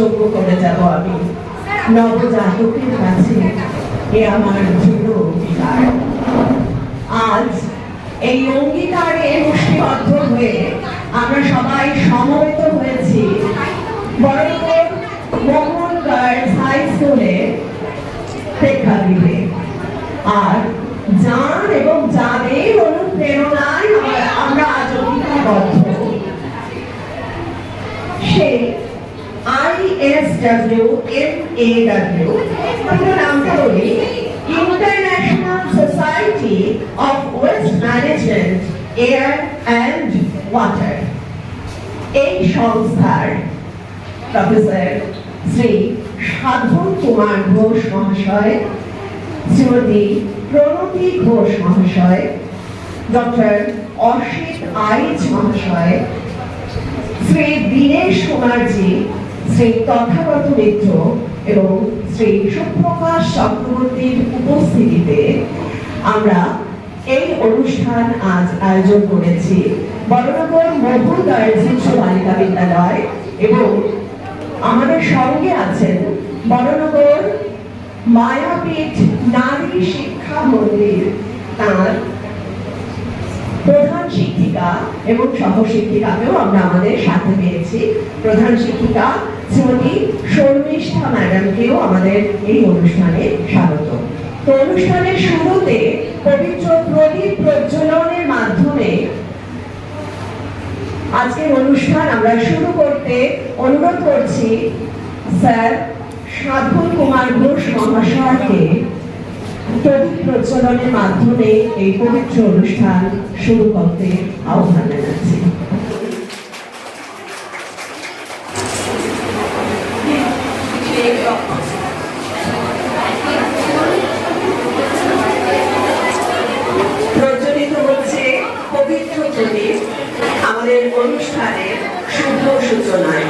যোগ্য করে যাব আমি নবজাতকের কাছে, এ আমার দৃঢ় অঙ্গীকার। আজ এই অঙ্গীকারে মুষ্টিবদ্ধ হয়ে আমরা সবাই সমবেত হয়েছি বড়নগর মোহন গার্লস হাই স্কুলে প্রেক্ষাগৃহে। আর যার এবং যাদের অনুপ্রেরণায় আমরা আজ অঙ্গীকারবদ্ধ, সেই ISWMAW পুরো নামটা বলি, international society of waste management air and water. এই সংস্থার প্রফেসর শ্রী সাধন কুমার ঘোষ মহাশয়, শ্রীমতী প্রণতি ঘোষ মহাশয়, ডক্টর অসিত আইচ মহাশয়, শ্রী দীনেশ কুমারজি, শ্রী তথাগত মিত্র এবং শ্রী সুপ্রকাশ চক্রবর্তীর উপস্থিতিতে আমরা এই অনুষ্ঠান আজ আয়োজন করেছি বড়নগর মোহন গার্লস উচ্চ বালিকা বিদ্যালয়। এবং আমাদের সঙ্গে আছেন বড়নগর মায়াপীঠ নারী শিক্ষা মন্দির, তার প্রধান শিক্ষিকা এবং সহশিক্ষিকাকেও আমরা আমাদের সাথে পেয়েছি। প্রধান শিক্ষিকা শ্রীমতী শর্মিষ্ঠা ম্যাডামকেও আমাদের এই অনুষ্ঠানে স্বাগত। তো অনুষ্ঠানের শুরুতে পবিত্র প্রদীপ প্রজ্বলনের মাধ্যমে আজকের অনুষ্ঠান আমরা শুরু করতে অনুরোধ করছি স্যার সাধন কুমার ঘোষ মহাশয়কে প্রদীপ প্রজ্বলনের মাধ্যমে এই পবিত্র অনুষ্ঠান শুরু করতে আহ্বান জানাচ্ছি। প্রজ্বলিত হচ্ছে পবিত্র প্রদীপ আমাদের অনুষ্ঠানের শুভ সূচনায়।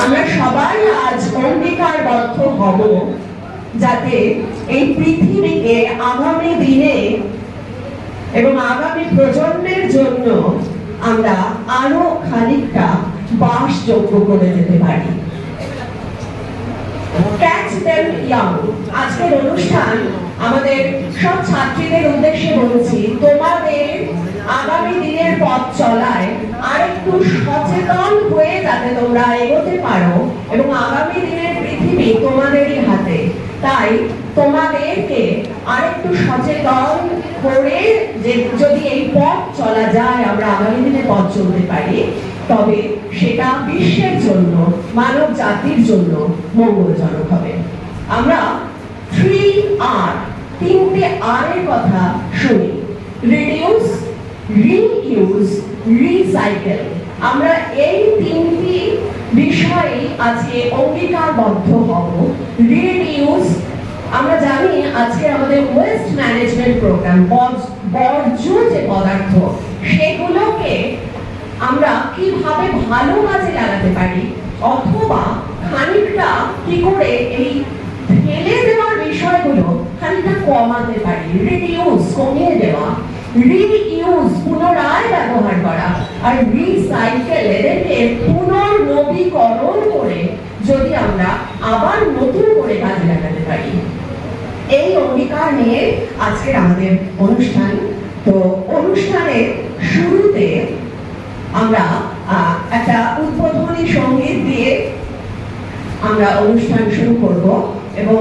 আমরা সবাই আজ অঙ্গীকারবদ্ধ হব যাতে এই পৃথিবীকে আগামী দিনে এবং আগামী প্রজন্মের জন্য আমরা আরো খানিকটা বাসযোগ্য করে যেতে পারি। ক্যাচ দেম ইয়াং আজকের অনুষ্ঠান আমাদের সব ছাত্রীদের উদ্দেশ্যে বলছি, তোমাদের আগামী দিনের পথ চলায় আরেকটু সচেতন হয়ে যাতে তোমরা এগোতে পারো এবং আগামী দিনের পৃথিবী তোমাদেরই হাতে। তাই তোমাদেরকে আরেকটু সচেতন করে যে যদি এই পথ চলা যায়, আমরা আগামী দিনে পথ চলতে পারি, তবে সেটা বিশ্বের জন্য, মানব জাতির জন্য মঙ্গলজনক হবে। আমরা 3R, তিনটে R এর কথা শুনি, রিডিউস, রিইউজ, রিসাইকেল। আমরা এই তিনটি বিষয়ে আজকে অঙ্গীকারবদ্ধ হব। রিডিউস, আমরা জানি আজকে আমাদের ওয়েস্ট ম্যানেজমেন্ট প্রোগ্রাম, বর্জ্য যে পদার্থ সেগুলোকে আমরা কিভাবে ভালো কাজে লাগাতে পারি, অথবা খানিকটা কি করে এই ফেলে দেওয়ার বিষয়গুলো খানিকটা কমাতে পারি। রিডিউস, কমিয়ে দেওয়া, রিইউজ, পুনরায় ব্যবহার করা, আর রিসাইকেল, এদেরকে পুনর্নবীকরণ করে যদি আমরা আবার নতুন করে কাজে লাগাতে পারি। এই অঙ্গীকার নিয়ে আজকে আমাদের অনুষ্ঠান। তো অনুষ্ঠানের শুরুতে আমরা একটা উদ্বোধনী সঙ্গীত দিয়ে আমরা অনুষ্ঠান শুরু করব। এবং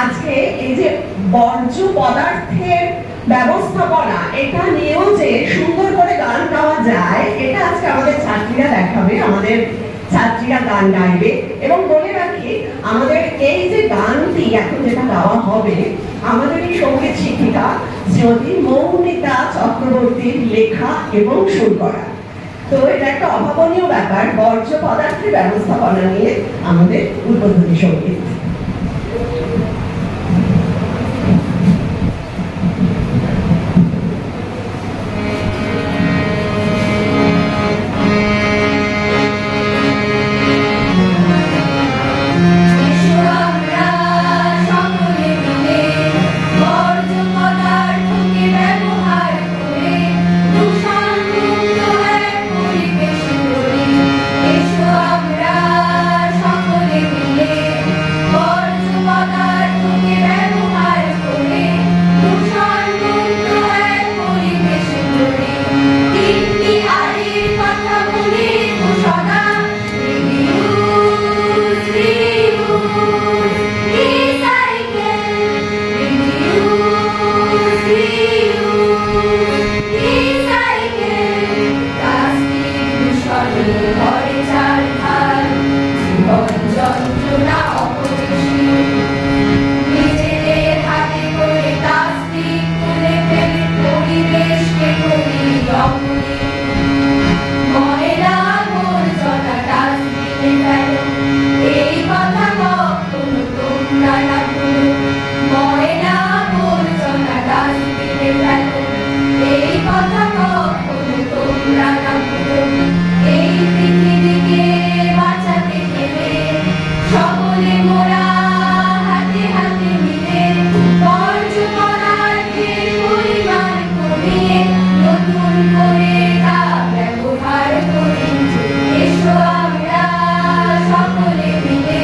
আজকে এই যে বর্জ্য পদার্থের ব্যবস্থাপনা, এটা নিয়েও যে সুন্দর করে গান গাওয়া যায়, এটা আজকে আমাদের ছাত্রীরা দেখাবে, আমাদের ছাত্রীরা গান গাইবে। এবং বলে রাখি, আমাদের এই যে গানটি এখন যেটা গাওয়া হবে, আমাদের এই সঙ্গীত শিক্ষিকা শ্রীমতী মৌমিতা চক্রবর্তীর লেখা এবং সুর করা। তো এটা একটা অভাবনীয় ব্যাপার, বর্জ্য পদার্থের ব্যবস্থাপনা নিয়ে আমাদের উদ্বোধনী সঙ্গীত। ব্যবহার করে দূষণ মুক্ত এক পরিবেশ ভাবে ঘরে চার ধার, জীবন যন্ত্রণা অপরিসীম। নিজেদের হাতে করে প্লাস্টিক তুলে ফেলে পরিবেশকে করি অমলিন। ময়লা আবর্জনা ডাস্টবিনে ফেলো, এই কথা কখনো তোমরা না ভুলো। ময়লা আবর্জনা ডাস্টবিনে ফেলো, এই কথা কখনো তোমরা না ভুলো। এই পৃথিবীকে বাঁচাতে গেলে সকলে মোরা হাতে হাতে মিলে বর্জ্য পদার্থের পরিমাণ কমিয়ে নতুন করে তা ব্যবহার করি। এসো আমরা সকলে মিলে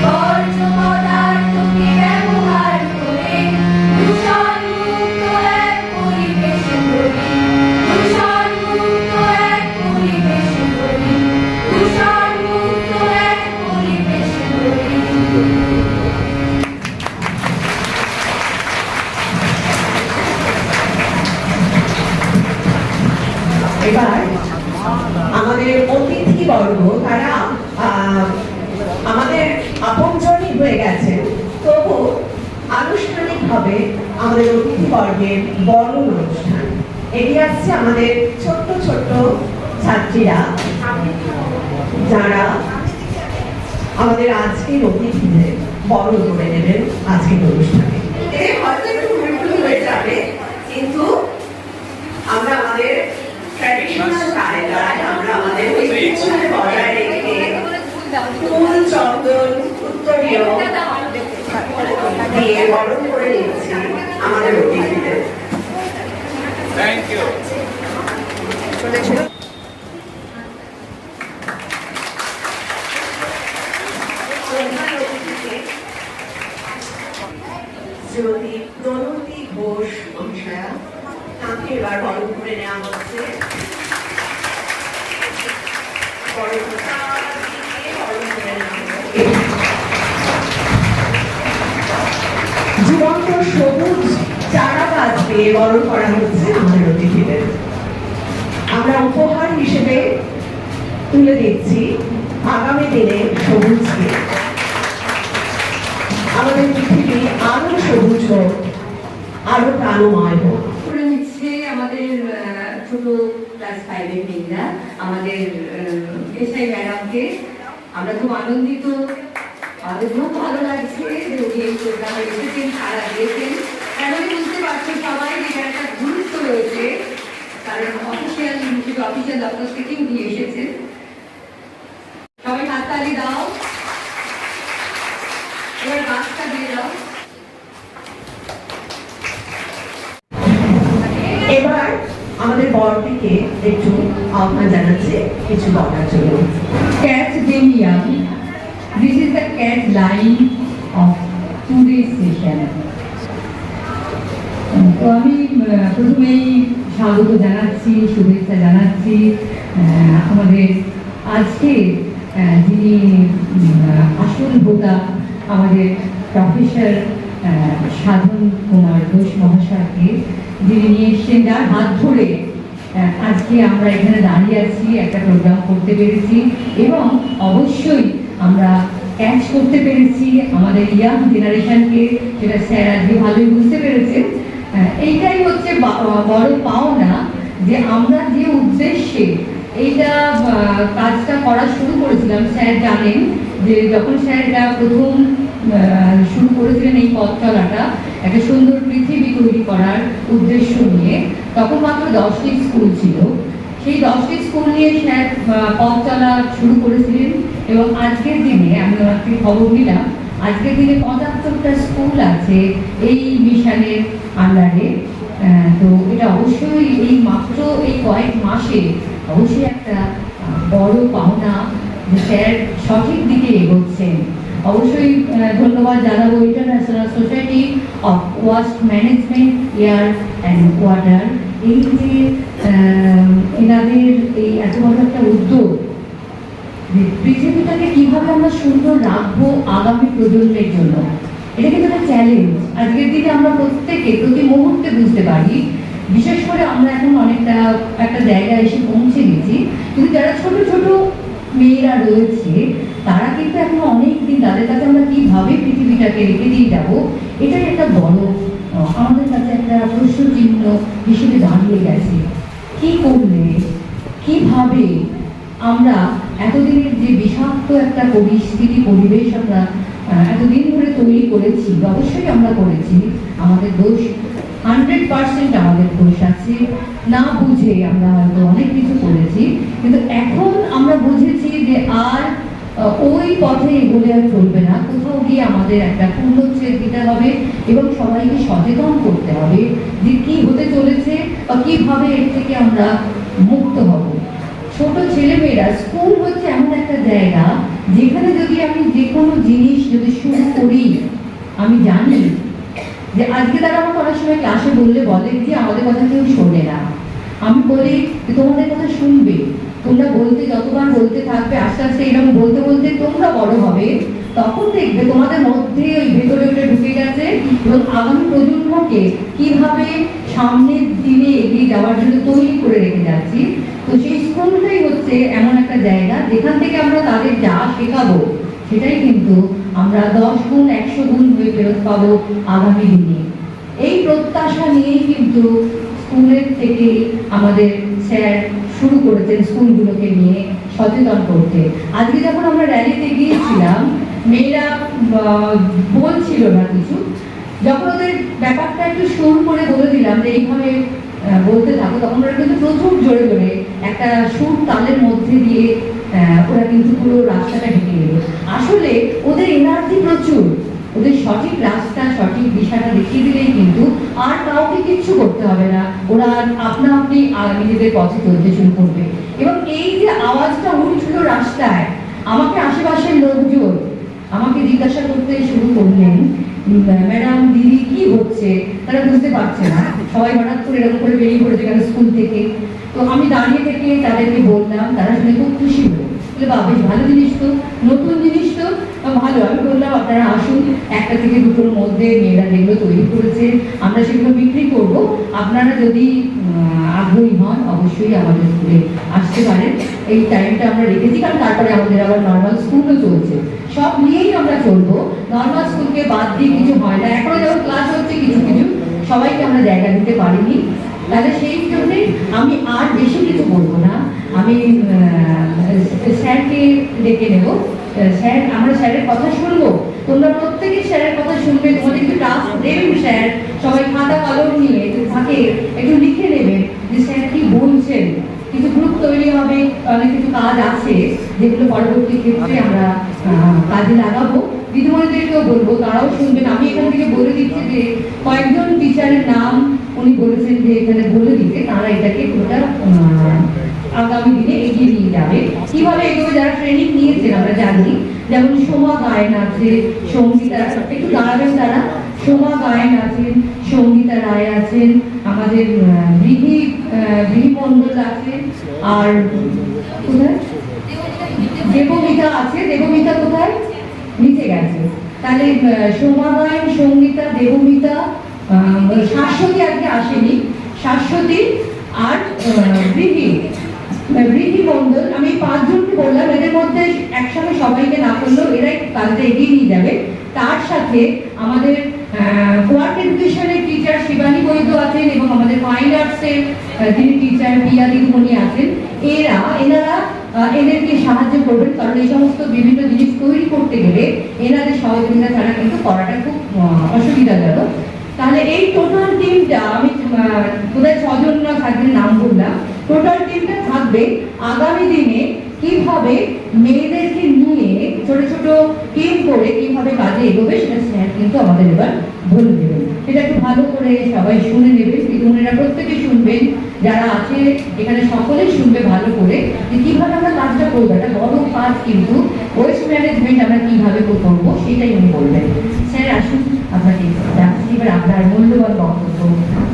বর্জ্য পদার্থকে ব্যবহার করে দূষণমুক্ত এক পরিবেশ গড়ি। দূষণমুক্ত এক পরিবেশ গড়ি। দূষণমুক্ত এক পরিবেশ গড়ি। এবার আমাদের অতিথিবর্গ তারা আমাদের আপনজনই হয়ে গেছেন, তবু আনুষ্ঠানিকভাবে আমাদের অতিথিবর্গের বরণ অনুষ্ঠান এগিয়ে আসছে আমাদের ছোট্ট ছোট্ট ছাত্রীরা, যারা আমাদের আজকের অতিথিদের বরণ করে নেবেন আজকের অনুষ্ঠানে। হয়তো একটু ভুল হয়ে যাবে, কিন্তু আমরা আমাদের ট্র্যাডিশনাল কায়দায় আমরা আমাদের ঐতিহ্যকে বজায় রেখে ফুল চন্দন উত্তরীয় দিয়ে বরণ করে নিচ্ছি আমাদের অতিথিদের। Thank you. শ্রীমতী দনতী ঘোষ মহাশয়া, তাকে এবার বরণ করে নেওয়া হচ্ছে। জীবন্ত সবুজ চারা গাছ দিয়ে বরণ করা হচ্ছে আমাদের অতিথিদের। আমরা উপহার হিসেবে তুলে দিচ্ছি আগামী দিনে সবুজকে। আমাদের পৃথিবী আরো সবুজ হোক, আরো প্রাণময় হোক। করে নিচ্ছে আমাদের ছোট ক্লাস 5 এর মেয়েরা আমাদের এসআই ম্যাডামকে। আমরা খুব আনন্দিত, আমাদের খুব ভালো লাগছে যে উনি এই প্রোগ্রামে এসেছেন, সারা দিয়েছেন। এমনই বুঝতে পারছেন সবাই যে এটার একটা গুরুত্ব রয়েছে, কারণ অফিসিয়াল হিসেবে অফিসিয়াল দপ্তর থেকে উনি এসেছেন। সবাই হাততালি দাও, এবার বাসটা দিয়ে দাও। এবার আমাদের বরটিকে একটু আহ্বান জানাচ্ছি কিছু বলার জন্য। Catch them young. This is the catch line of today's session. তো আমি প্রথমেই স্বাগত জানাচ্ছি, শুভেচ্ছা জানাচ্ছি আমাদের আজকে যিনি আসল হোতা আমাদের প্রফেসর সাধন কুমার ঘোষ মহাশয়কে, যিনি নিয়ে এসছেন, যার হাত ধরে আজকে আমরা এখানে দাঁড়িয়ে আছি, একটা প্রোগ্রাম করতে পেরেছি এবং অবশ্যই আমরা ক্যাচ করতে পেরেছি আমাদের ইয়াং জেনারেশনকে, সেটা স্যার আজকে ভালোই বুঝতে পেরেছেন। এইটাই হচ্ছে বড় পাওনা, যে আমরা যে উদ্দেশ্যে এইটা কাজটা করা শুরু করেছিলাম। স্যার জানেন যে যখন স্যার এটা প্রথম শুরু করেছিলেন এই পথ চলাটা, একটা সুন্দর পৃথিবী তৈরি করার উদ্দেশ্য নিয়ে, তখন মাত্র 10টি স্কুল ছিল। সেই 10টি স্কুল নিয়ে স্যার পথ চলা শুরু করেছিলেন এবং আজকের দিনে আমি ওনাকে খবর নিলাম, আজকের দিনে 75টা স্কুল আছে এই মিশনের আন্ডারে। তো এটা অবশ্যই এই মাত্র এই কয়েক মাসে অবশ্যই একটা বড় পাওনা যে স্যার সঠিক দিকে এগোচ্ছেন। অবশ্যই ধন্যবাদ জানাবো international society of waste management, air and water. এই যে এনাদের এই এত বড় একটা উদ্যোগ, যে পৃথিবীটাকে কিভাবে আমরা সুন্দর রাখবো আগামী প্রজন্মের জন্য, এটা কিন্তু একটা চ্যালেঞ্জ। আজকের দিনে আমরা প্রত্যেকে প্রতি মুহূর্তে বুঝতে পারি বিশেষ করে আমরা এখন অনেকটা একটা জায়গায় এসে পৌঁছে গেছি, কিন্তু যারা ছোট ছোট মেয়েরা রয়েছে তারা কিন্তু এখন অনেক দিন তাদের কাছে আমরা কিভাবে পৃথিবীটাকে রেখে দিয়ে যাবো, এটাই একটা বড় আমাদের কাছে একটা প্রশ্ন চিহ্ন হিসেবে দাঁড়িয়ে গেছে। কি করলে, কিভাবে আমরা এতদিনের যে বিষাক্ত একটা পরিস্থিতি পরিবেশ আমরা এতদিন ধরে তৈরি করেছি, অবশ্যই আমরা করেছি, আমাদের দোষ 100% আমাদের দোষ আছে, না বুঝে আমরা হয়তো অনেক কিছু করেছি, কিন্তু এখন আমরা বুঝেছি যে আর ওই পথে এগোলে আর চলবে না, কোথাও গিয়ে আমাদের একটা পূর্ণচ্ছেদ দিতে হবে এবং সবাইকে সচেতন করতে হবে যে কি হতে চলেছে বা কিভাবে এর থেকে আমরা মুক্ত হব। ছোট ছেলেমেয়েরা, স্কুল হচ্ছে এমন একটা জায়গা যেখানে যদি আমি যে কোনো জিনিস যদি শুরু করি, আমি জানি যে আজকে তারা আমাকে অনেক সময় ক্লাসে বললে বলে যে আমাদের কথা কেউ শোনে না। আমি বলি যে তোমাদের কথা শুনবে, তোমরা বলতে যতবার বলতে থাকবে আস্তে আস্তে এরকম বলতে বলতে তোমরা বড় হবে, তখন দেখবে তোমাদের মধ্যে ওই ভেতরে ওটা ঢুকে গেছে এবং আগামী প্রজন্মকে কিভাবে সামনের দিনে এগিয়ে যাওয়ার জন্য তৈরি করে রেখে যাচ্ছি। তো সেই স্কুলটাই হচ্ছে এমন একটা জায়গা যেখান থেকে আমরা তাদের যা শেখাবো সেটাই কিন্তু আমরা 10 গুণ 100 গুণ হয়ে ফেরত পাবো আগামী দিনে। এই প্রত্যাশা নিয়েই কিন্তু স্কুলের থেকে আমাদের স্যার শুরু করেছেন স্কুলগুলোকে নিয়ে সচেতন করতে। আজকে যখন আমরা র্যালিতে গিয়েছিলাম, মেয়েরা বলছিল না কিছু, যখন ওদের ব্যাপারটা একটু শুরু করে বলে দিলাম যে এইভাবে বলতে থাকো, তখন ওরা কিন্তু প্রচুর জোরে জোরে একটা সুর তালের মধ্যে দিয়ে ওরা কিন্তু পুরো রাস্তাটা হেঁটে গেল। আসলে ওদের এনার্জি প্রচুর, ওদের সঠিক রাস্তা সঠিক দিশাটা দেখিয়ে দিলেই কিন্তু আর কাউকে কিচ্ছু করতে হবে না, ওরা আপনা আপনি নিজেদের পথে চলতে শুরু করবে। এবং এই যে আওয়াজটা উঠলো রাস্তায়, আমাকে আশেপাশের লোকজন আমাকে জিজ্ঞাসা করতে শুরু করলেন, ম্যাডাম দিদি কি হচ্ছে, তারা বুঝতে পারছে না, সবাই হঠাৎ করে এরকম করে বেরিয়ে পড়েছে কেন স্কুল থেকে। তো আমি দাঁড়িয়ে থেকে তাদেরকে বললাম, তারা শুনে খুব খুশি হলো, বলে বা বেশ ভালো জিনিস তো, নতুন জিনিস তো, ভালো। আমি বললাম আপনারা আসুন, 1টা থেকে 2টোর মধ্যে মেয়েরা যেগুলো তৈরি করেছে আমরা সেগুলো বিক্রি করব, আপনারা যদি আগ্রহী হন অবশ্যই আমাদের স্কুলে আসতে পারেন। এই টাইমটা আমরা রেখেছি কারণ তারপরে আমাদের আবার নর্মাল স্কুলও চলছে, সব নিয়েই আমরা চলবো, নর্মাল স্কুলকে বাদ দিয়ে কিছু হয় না। এখনো যখন ক্লাস হচ্ছে কিছু কিছু সবাইকে আমরা জায়গা দিতে পারিনি, তাহলে সেই জন্যে আমি আর বেশি কিছু বলবো না। আমি স্যারকে ডেকে নেব। স্যার, আমরা স্যারের কথা শুনবো, তোমরা প্রত্যেকে স্যারের কথা শুনবে, তোমাদের একটু টাস্ক দেবেন স্যার, সবাই খাতা কলম নিয়ে থাকে একটু লিখে নেবেন যে স্যার কি বলছেন। কিছু গ্রুপ তৈরি হবে, অনেক কিছু কাজ আছে যেগুলো পরবর্তী ক্ষেত্রে আমরা কাজে লাগাবো। দিদিমণিদেরকেও বলবো, তারাও শুনবেন। আমি এখান থেকে বলে দিচ্ছি যে কয়েকজন টিচারের নাম উনি বলেছেন যে এখানে বলে দিতে, তারা এটাকে পুরোটা আগামী দিনে এগিয়ে নিয়ে যাবে। কিভাবে এগোবে, যারা ট্রেনিং নিয়েছেন আমরা জানি, যেমন সোমা গায়েন আছে, সঙ্গীতা, একটু দাঁড়াবেন তারা, সোমা গায়েন আছেন, সঙ্গীতা রায় আছেন, আমাদের বিহি মণ্ডল আছে, আর কোথায় দেবমিতা আছে। দেবমিতা কোথায়? নিচে গেছে। তাহলে সোমা গায়েন, সঙ্গীতা, দেবমিতা, শাশ্বতী আজকে আসেনি, শাশ্বতী আর বৃদ্ধি মণ্ডল। আমি 5 জনকে বললাম, এদের মধ্যে একসঙ্গে সবাইকে না করলেও এরাই কাজটা এগিয়ে নিয়ে যাবে। তার সাথে আমাদের ওয়ার্ক এডুকেশনের টিচার শিবানী বৈদ্য আছেন এবং আমাদের ফাইন আর্টসের যিনি টিচার পিয়া দিদিমণি আছেন। এনারা এদেরকে সাহায্য করবেন, কারণ এই সমস্ত বিভিন্ন জিনিস তৈরি করতে গেলে এনাদের সহযোগিতা ছাড়া কিন্তু করাটা খুব অসুবিধাজনক। তাহলে এই টোটাল টিমটা, আমি বোধহয় 6 জন না 7 জনের নাম বললাম, টোটাল টিমটা থাকবে আগামী দিনে কিভাবে মেয়েদেরকে নিয়ে ছোট ছোট টিম করে কিভাবে কাজে এগোবে, সেটা স্যার কিন্তু আমাদের এবার বলে দেবেন। সেটা একটু ভালো করে সবাই শুনে নেবেন, দিদিমণিরা প্রত্যেকে শুনবেন, যারা আছে এখানে সকলেই শুনবে ভালো করে যে কিভাবে আমরা কাজটা করবো। একটা বড় কাজ কিন্তু ওয়েস্ট ম্যানেজমেন্ট আমরা কিভাবে করবো সেটাই উনি বলবেন। স্যার আসুন, আপনাকে ডাকছি, এবার আপনার মূল্যবান বক্তব্য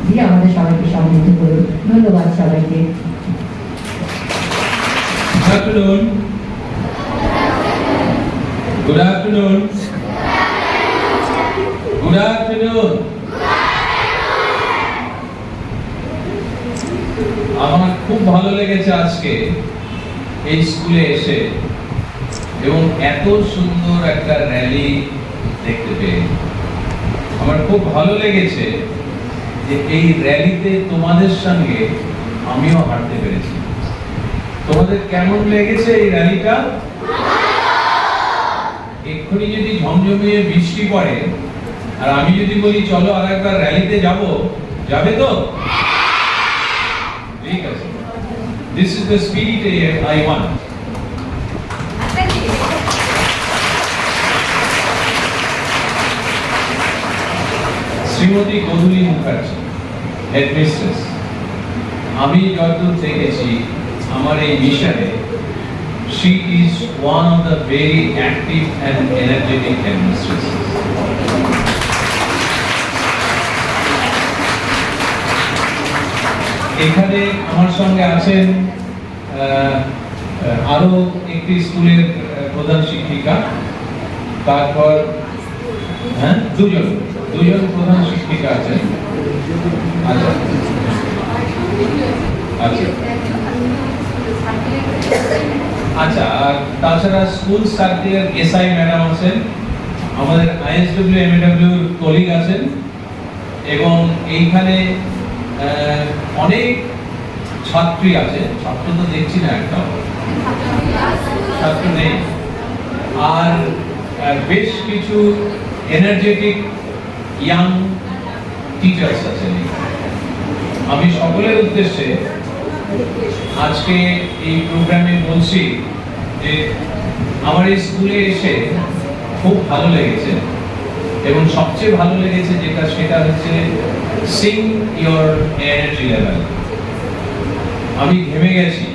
দিয়ে আমাদের সবাইকে সমৃদ্ধ করুন। ধন্যবাদ সবাইকে। Good afternoon. Good afternoon. Good afternoon. আমার খুব ভালো লেগেছে আজকে এই স্কুলে এসে এবং এত সুন্দর একটা র্যালি দেখতে পেয়ে। আমার খুব ভালো লেগেছে যে এই র্যালিতে তোমাদের সঙ্গে আমিও হাঁটতে পেরেছি। তোমাদের কেমন লেগেছে এই র্যালিটা? এক্ষুনি যদি ঝমঝমিয়ে বৃষ্টি পড়ে আর আমি যদি বলি চলো আরেকবার র্যালিতে যাব, যাবে তো? ঠিক আছে। This is the spirit I want. Shrimati Gauri Mukherjee, headmistress. আমি যতদূর দেখেছি আমার এই মিশনে she is one of the very active and energetic headmistresses. এখানে আমার সঙ্গে আছেন আরো একটি স্কুলের প্রধান শিক্ষিকা, তারপর দুজন প্রধান শিক্ষিকা আছেন। আচ্ছা আচ্ছা আচ্ছা, আর তাছাড়া স্কুল সার্কেলের এসআই ম্যাডাম আছেন, আমাদের আইএসডব্লিউ এমএডব্লিউ কলিগ আছেন এবং এইখানে অনেক ছাত্রী আছে। ছাত্র তো দেখছি না, একটা ছাত্র নেই। আর বেশ কিছু এনার্জেটিক ইয়াং টিচার্স আছেন। আমি সকলের উদ্দেশ্যে আজকে এই প্রোগ্রামে বলছি যে আমার এই স্কুলে এসে খুব ভালো লেগেছে এবং সবচেয়ে ভালো লেগেছে যেটা, সেটা হচ্ছে সিং ইয়োর এনার্জি লেভেল। আমি ঘেমে গেছি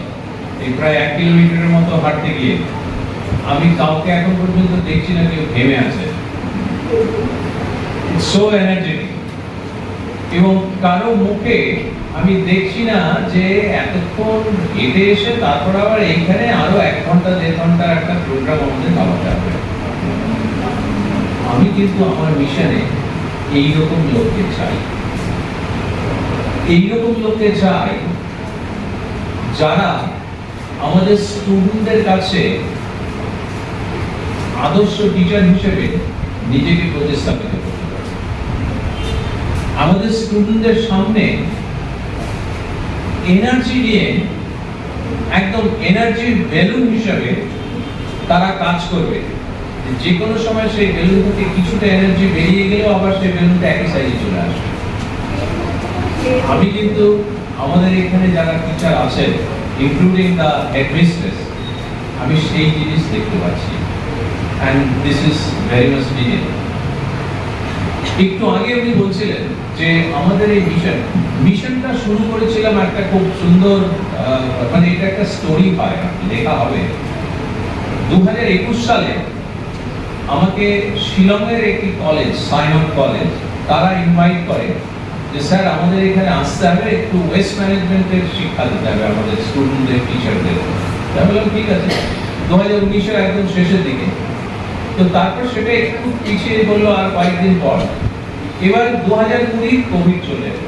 এই প্রায় 1 কিলোমিটারের মতো হাঁটতে গিয়ে। আমি কাউকে এখন পর্যন্ত দেখছি না কেউ ঘেমে আছে। So energetic. এবং কারো মুখে আমি দেখছি না যে এতক্ষণ হেঁটে এসে তারপর আবার এইখানে আরো 1 ঘন্টা 1.5 ঘন্টা একটা প্রোগ্রাম আমাদের চালাতে হবে। আমি কিন্তু আমার মিশনে এইরকম লোককে চাই, এইরকম লোককে চাই যারা আমাদের স্টুডেন্টদের কাছে আদর্শ টিচার হিসেবে নিজেকে প্রতিস্থাপিত করতে পারে। আমাদের স্টুডেন্টদের সামনে এনার্জি নিয়ে একদম এনার্জির বেলুন হিসেবে তারা কাজ করবে। যে কোনো সময় সেই বেলুন থেকে কিছুটা এনার্জি বেরিয়ে গেলেও আবার সেই বেলুনটা একই সাইজে চলে আসবে। আমি কিন্তু আমাদের এখানে যারা টিচার আছেন, ইনক্লুডিং দ্য হেডমিস্ট্রেস, আমি সেই জিনিস দেখতে পাচ্ছি। and this is very much needed. একটু আগে উনি বলছিলেন যে আমাদের এই মিশনটা শুরু করেছিলাম একটা খুব সুন্দর, মানে এটা একটা স্টোরি হয়, লেখা হবে। 2021 সালে আমাকে শিলংয়ের একটি কলেজ, সাইনক কলেজ, তারা ইনভাইট করে যে স্যার আমাদের এখানে আসতে হবে, একটু ওয়েস্ট ম্যানেজমেন্টের শিক্ষা দিতে হবে আমাদের স্টুডেন্টদের, টিচারদের। তাই বললাম ঠিক আছে। 2019-এর একদম শেষের দিকে। তো তারপর সেটা একটু পিছিয়ে বললো আর কয়েকদিন পর। এবার 2020 কোভিড চলে এলো।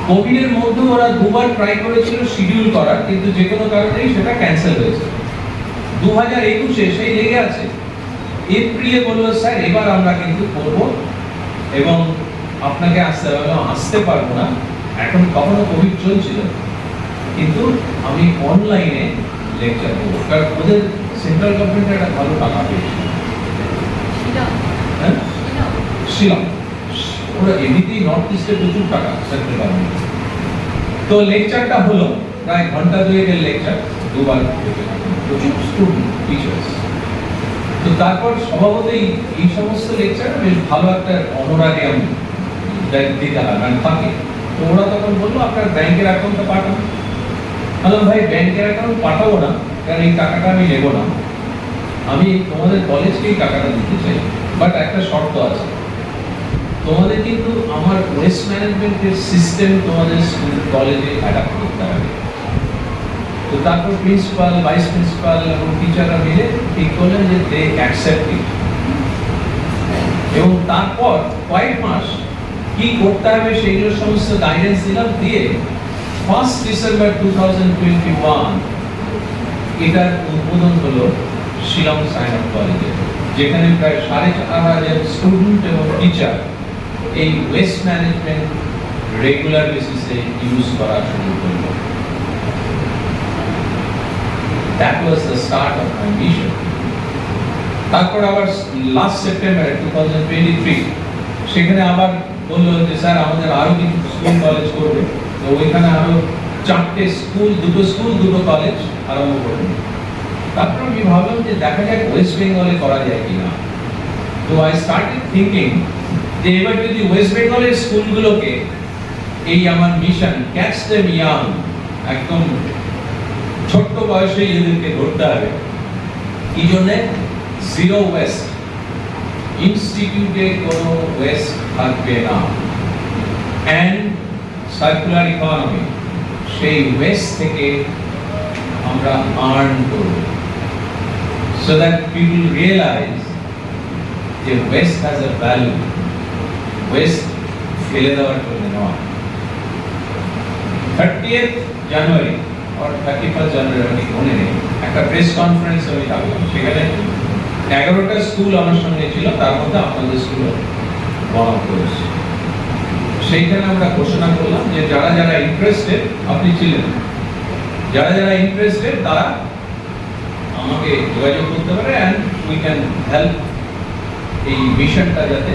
কোভিডের মধ্যে ওরা 2বার ট্রাই করেছিল শিডিউল করার, কিন্তু যে কোনো কারণেই সেটা ক্যান্সেল হয়েছে। 2021-এ সেই লেগে আছে। এপ্রিলে বললো স্যার এবার আমরা কিন্তু করবো এবং আপনাকে আসতে হবে। আসতে পারবো না, এখন কখনো কোভিড চলছিল, কিন্তু আমি অনলাইনে লেকচার করবো, কারণ ওদের সেন্ট্রাল গভর্নমেন্টের একটা ভালো টাকা পেয়েছে। শিলং, ওরা এমনিতেই নর্থ ইস্টে প্রচুর টাকা সেন্ট্রাল গভর্নমেন্ট। তো লেকচারটা হলো প্রায় ঘন্টা 2-এর লেকচার, 2বার, প্রচুর স্টুডেন্ট, টিচার্স। তো তারপর স্বভাবতই এই সমস্ত লেকচার বেশ ভালো একটা অনোরারিয়াম দিতে হয়, মানে থাকে। তো ওরা তখন বললো আপনার ব্যাংকের অ্যাকাউন্টটা পাঠান। বললাম ভাই ব্যাংকের অ্যাকাউন্ট পাঠাবো না, কারণ এই টাকাটা আমি নেবো না, আমি তোমাদের কলেজকেই টাকাটা দিতে চাই, বাট একটা শর্ত আছে, তোমাদের কিন্তু আমার ওয়েস্ট ম্যানেজমেন্টের সিস্টেম তোমাদের স্কুল কলেজে অ্যাডাপ্ট করতে হবে। তো তারপর প্রিন্সিপাল, ভাইস প্রিন্সিপাল এবং টিচাররা মিলে ঠিক করলেন যে দে অ্যাকসেপ্ট ইট। এবং তারপর কয়েক মাস কি করতে হবে সেইগুলো সমস্ত গাইডেন্স দিলাম, দিয়ে 1 ডিসেম্বর 2021 এটার উদ্বোধন হলো শিলং সাইন আপ কলেজে, যেখানে প্রায় 4,500 স্টুডেন্ট এবং টিচার এই ওয়েস্ট ম্যানেজমেন্ট রেগুলার বেসিসে ইউজ করা শুরু করলো। That was the start of my mission. তারপর আবার লাস্ট সেপ্টেম্বর 2023 সেখানে আবার বললো যে স্যার আমাদের আরো কিছু স্কুল কলেজ করবে, তো ওইখানে আরো 4টে স্কুল, 2টো স্কুল 2টো কলেজ আরম্ভ করবে। তারপর আমি ভাবলাম যে দেখা যাক ওয়েস্ট বেঙ্গলে করা যায় কিনা। তো আই স্টার্টেড থিংকিং যে এবার যদি ওয়েস্ট বেঙ্গলের স্কুলগুলোকে এই আমার মিশন ক্যাচ দেম ইয়াং, একদম ছোট্ট বয়সে এদেরকে ধরতে হবে, কি জন্য জিরো ওয়েস্ট, ইনস্টিটিউটে কোনো ওয়েস্ট থাকবে না, অ্যান্ড সার্কুলার ইকোনমি, সেই ওয়েস্ট থেকে আমরা আর্ন করব, so that people realize যে West has a value, West ফেলে দেওয়ার জন্য নয়। 30th জানুয়ারি or 31st জানুয়ারি আমি মনে নেই, একটা প্রেস কনফারেন্স আমি রাখলাম, সেখানে 11টা স্কুল আমার সঙ্গে ছিল, তার মধ্যে আপনাদের স্কুল করেছে। সেইখানে আমরা ঘোষণা করলাম যে যারা যারা ইন্টারেস্টেড, আপনি ছিলেন, যারা যারা ইন্টারেস্টেড তারা আমাকে যোগাযোগ করতে পারে, অ্যান্ড উই ক্যান হেল্প এই মিশনটা যাতে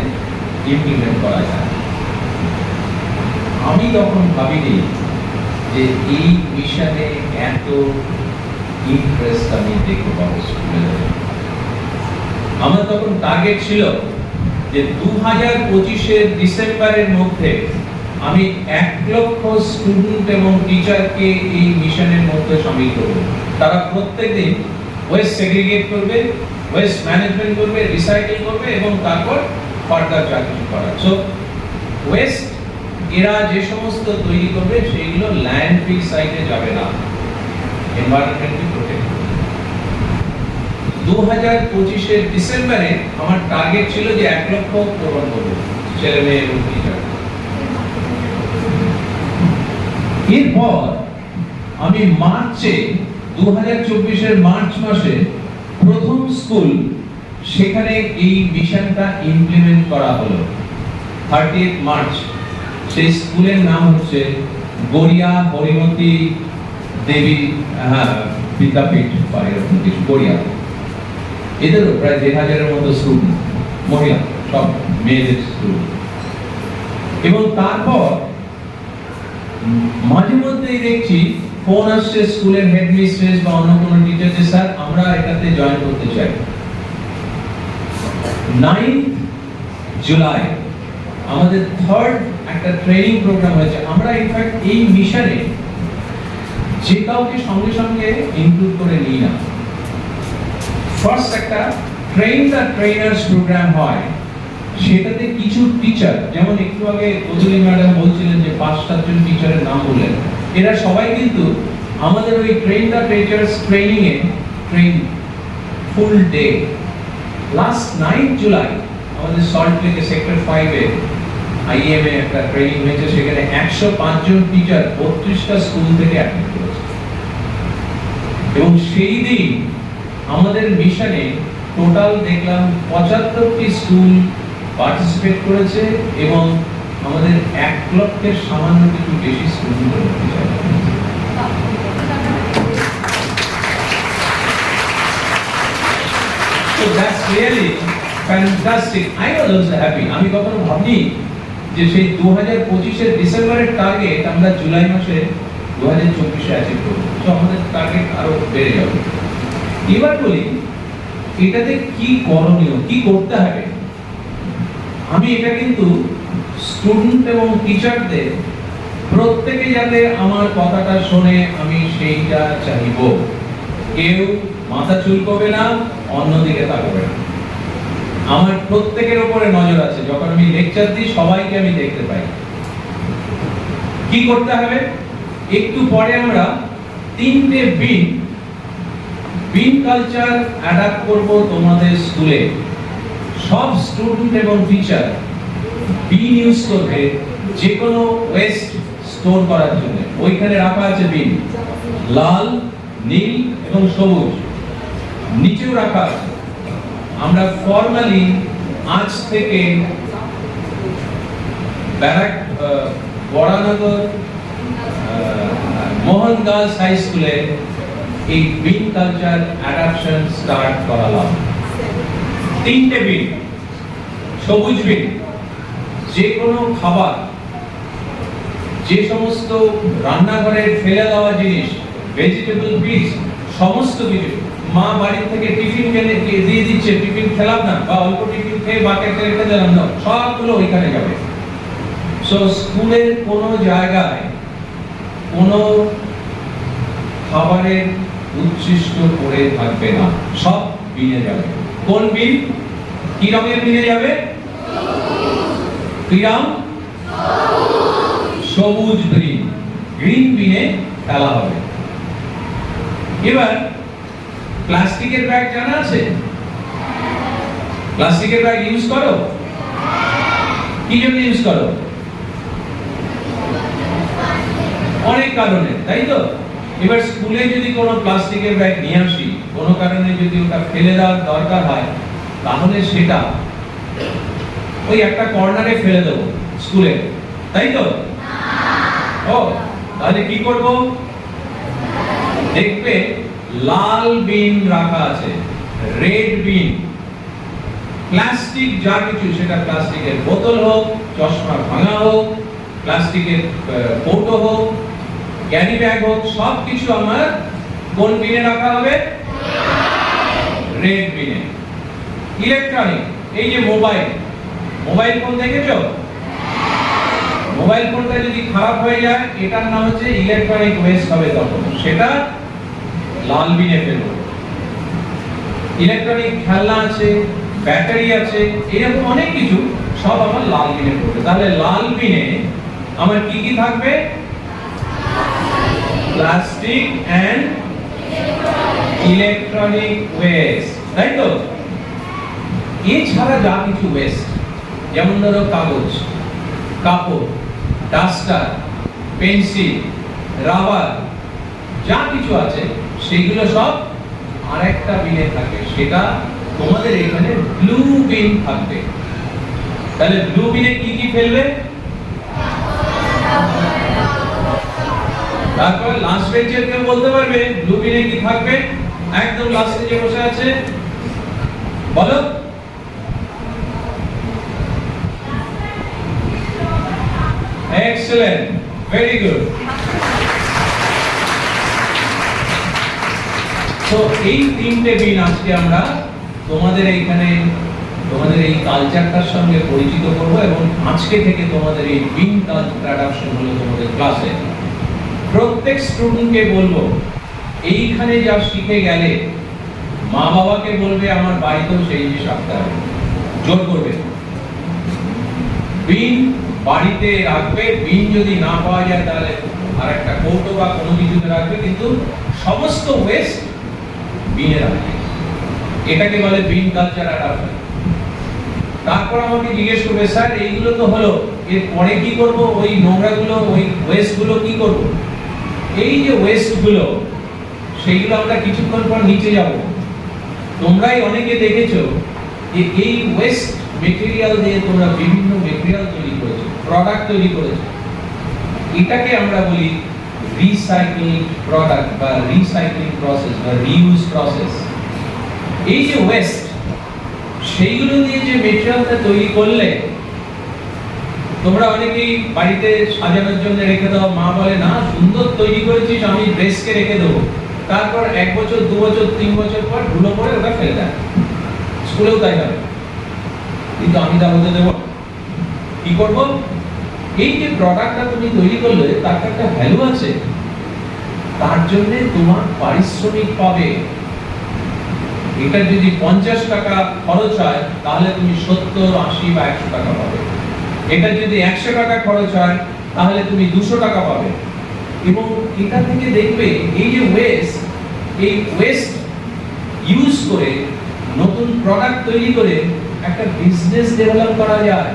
ইমপ্লিমেন্ট করা যায়। আমি তখন ভাবিনি যে এই মিশনে এত ইন্টারেস্ট আমি দেখতে পাবো স্কুলে। আমার তখন টার্গেট ছিল যে 2025-এর ডিসেম্বরের মধ্যে আমি 1 লক্ষ স্টুডেন্ট এবং টিচারকে এই মিশনের মধ্যে শামিল করব। তারা প্রত্যেকদিন ওয়েস্ট সেগ্রিগেট করবে, ওয়েস্ট ম্যানেজমেন্ট করবে, রিসাইকেল করবে এবং তারপর ফার্দার যা কিছু করার। সো ওয়েস্ট এরা যে সমস্ত তৈরি করবে সেইগুলো ল্যান্ড ফ্রি সাইটে যাবে না, এনভায়রনমেন্টকে প্রোটেক্ট করবে। 2025-এর ডিসেম্বরে আমার টার্গেট ছিল যে 1 লক্ষ পূরণ করব, ছেলে মেয়ে এবং টিচার। এরপর আমি মার্চে 2024-এর মার্চ মাসে প্রথম স্কুল, সেখানে এই মিশনটা ইমপ্লিমেন্ট করা হলো 30th মার্চ। সেই স্কুলের নাম হচ্ছে গড়িয়া হরিমতি দেবী বিদ্যাপীঠ বা এরকম কিছু, গড়িয়া। এদেরও প্রায় 1,000-এর মতো স্টুডেন্ট, মহিলা, সব মেয়েদের স্টুডেন্ট। এবং তারপর মাঝে মধ্যেই দেখছি ফোন আসছে স্কুলের হেডমিস্ট্রেস বা অন্য কোনো টিচার যে স্যার আমরা এটাতে জয়েন করতে চাই। 9th জুলাই আমাদের 3rd একটা ট্রেনিং প্রোগ্রাম হয়েছে। আমরা ইনফ্যাক্ট এই মিশনে যে কাউকে সঙ্গে সঙ্গে ইনক্লুড করে নিই না। ফার্স্ট একটা ট্রেন দ্য ট্রেনার্স প্রোগ্রাম হয়, সেটাতে কিছু টিচার, যেমন একটু আগে কদুলি ম্যাডাম বলছিলেন যে 5-7জন টিচারের নাম বললেন, এরা সবাই কিন্তু আমাদের ওই train the teachers training A train full day. Last 9th July আমাদের সল্ট লেকে সেক্টর 5-এ আইএম এ একটা ট্রেনিং হয়েছে, সেখানে 105 জন টিচার 32টা স্কুল থেকে অ্যাটেন্ড করেছে। এবং সেই দিন আমাদের মিশনে টোটাল দেখলাম 75টি স্কুল পার্টিসিপেট করেছে এবং আমাদের 1 লক্ষের সামান্য কিছু বেশি স্টুডেন্ট ভর্তি হয়েছে। So that's really fantastic. I was also happy. আমি কখনো ভাবিনি যে সেই 2025-এর ডিসেম্বরের টার্গেট আমরা জুলাই মাসে 2024-এ অ্যাচিভ করব। তো আমাদের টার্গেট আরো বেড়ে যাবে। এবার বলি এটাতে কি করণীয়, কি করতে হবে। আমি এটা কিন্তু স্টুডেন্ট এবং টিচারদের প্রত্যেকে যাতে আমার কথাটা শুনে আমি সেইটা চাইব। কেউ মাথা চুলকোবে না, অন্যদিকে তাকাবে না। আমার প্রত্যেকের উপরে নজর আছে। যখন আমি লেকচার দিই সবাইকে আমি দেখতে পাই। কি করতে হবে? একটু পরে আমরা 3টে বিন কালচার অ্যাডাপ্ট করব তোমাদের স্কুলে। সব স্টুডেন্ট এবং টিচার বিন ইউজ করবে যে কোনো ওয়েস্ট স্টোর করার জন্য। ওইখানে রাখা আছে বিন, লাল, নীল এবং সবুজ, নিচেও রাখা আছে। আমরা ফর্মালি আজ থেকে ব্যারাক বড়ানগর মোহন গার্লস হাই স্কুলে এই বিন কালচার অ্যাডাপশন স্টার্ট করালাম। 3টে বিন, সবুজ বিন, যে কোনো খাবার, যে সমস্ত রান্নাঘরের ফেলে দেওয়া জিনিস, ভেজিটেবল পিস, সমস্ত কিছু মা বাড়ি থেকে টিফিন কিনে দিয়ে দিচ্ছে, টিফিন খেলাম না বা অল্প টিফিন খেয়ে বাকেটে রেখে দিলাম না, সবগুলো ওইখানে যাবে। সো স্কুলের কোনো জায়গায় কোনো খাবারের উচ্ছিষ্ট পড়ে থাকবে না, সব বিনে যাবে। কোন বিন? কি রঙের বিনে যাবে? কি রং? সবুজ বিন, গ্রিন বিনে ফেলা হবে। এবার প্লাস্টিকের ব্যাগ জানা আছে? প্লাস্টিকের ব্যাগ ইউজ করো? কি জন্য ইউজ করো? অনেক কারণে, তাই তো? এবার স্কুলে যদি কোনো প্লাস্টিকের ব্যাগ নিয়ে আসি, কোনো কারণে যদি ওটা ফেলে দেওয়ার দরকার হয়, তাহলে সেটা ওই একটা কর্নারে ফেলে দেবো স্কুলে, তাই তো? ও, তাহলে কি করব? দেখবে লাল বিন রাখা আছে, রেড বিন, প্লাস্টিক যা কিছু, সেটা প্লাস্টিকের বোতল হোক, চশমা ভাঙা হোক, প্লাস্টিকের কৌটো হোক, ক্যারি ব্যাগ হোক, সব কিছু আমার কোন বিনে রাখা হবে? রেড বিনে। ইলেকট্রনিক, এই যে মোবাইল ফোন দেখেছো? মোবাইল ফোনটা যদি খারাপ হয়ে যায়, এটার নাম হচ্ছে ইলেকট্রনিক ওয়েস্ট হবে, তখন সেটা লাল বিনে ফেলবো। ইলেকট্রনিক খেলনা আছে, ব্যাটারি আছে, এরকম অনেক কিছু, সব আমার লাল বিনে পড়বে। তাহলে লাল বিনে আমার কি কি থাকবে? প্লাস্টিক এন্ড ইলেকট্রনিক ওয়েস্ট, তাই তো? এছাড়া যা কিছু ওয়েস্ট, যেমন ধরো কাগজ, কাপড়, ডাস্টার, পেন্সিল, রাবার, যা কিছু আছে সেগুলো সব আরেকটা বিনে থাকে, সেটা তোমাদের এখানে ব্লু বিন থাকবে। তাহলে ব্লু বিনে কি কি ফেলবে? তারপর লাস্ট বেঞ্চের কেউ বলতে পারবে ব্লু বিনে কি থাকবে? একদম লাস্টে যে বসে আছে, বলো। Excellent, very good. তো এই 3টে বিন আজকে আমরা তোমাদের এইখানে তোমাদের এই কালচারটার সঙ্গে পরিচিত করব, এবং আজকে থেকে তোমাদের এই বিন কালচার অ্যাডাপশন হলো তোমাদের ক্লাসে। প্রত্যেক স্টুডেন্টকে বলবো, এইখানে যা শিখে গেলে মা বাবাকে বলবে আমার বাড়িতেও সেই জিনিস রাখতে হবে, জোর করবে। বিন বাড়িতে রাখবে, বিন যদি না পাওয়া যায় তাহলে আরেকটা কৌটো বা কোনো কিছুতে রাখবে, কিন্তু সমস্ত ওয়েস্ট বিনে রাখবে। এটাকে বলে বিন কালচার অ্যাডাপশন। তারপর আমাকে জিজ্ঞেস করবে, স্যার এইগুলো তো হলো, এর পরে কি করব? ওই নোংরাগুলো, ওই ওয়েস্ট গুলো কি করব? এই যে ওয়েস্ট গুলো, সেইগুলো আমরা কিছুক্ষণ পর নিচে যাব। তোমরাই অনেকে দেখেছো যে এই ওয়েস্ট মেটেরিয়াল দিয়ে তোমরা বিভিন্ন মেটেরিয়াল তৈরি করেছো, প্রোডাক্ট তৈরি করেছো। এটাকে আমরা বলি রিসাইক্লিং প্রোডাক্ট বা রিসাইক্লিং প্রসেস বা রিইউজ প্রসেস। এই যে ওয়েস্ট, সেইগুলো দিয়ে যে মেটেরিয়ালটা তৈরি করলে তোমরা অনেকেই বাড়িতে সাজানোর জন্য রেখে দাও, মা বলে না সুন্দর তৈরি করেছিস, আমি ড্রেসকে রেখে দেবো। তারপর 1 বছর 2 বছর 3 বছর পর ধুলো পড়ে ওটা ফেলে দেয়। স্কুলেও তাই হবে, কিন্তু আমি তা হতে দেবো। কি করব? এই যে প্রোডাক্টটা তুমি তৈরি করলে তার একটা ভ্যালু আছে, তার জন্য তোমার পারিশ্রমিক পাবে। এটা যদি 50 টাকা খরচ হয় তাহলে তুমি 70, 80 বা 100 টাকা পাবে। এটা যদি 100 টাকা খরচ হয় তাহলে তুমি 200 টাকা পাবে। এবং এটা থেকে দেখবে এই যে ওয়েস্ট, এই ওয়েস্ট ইউজ করে নতুন প্রোডাক্ট তৈরি করে একটা বিজনেস ডেভেলপ করা যায়।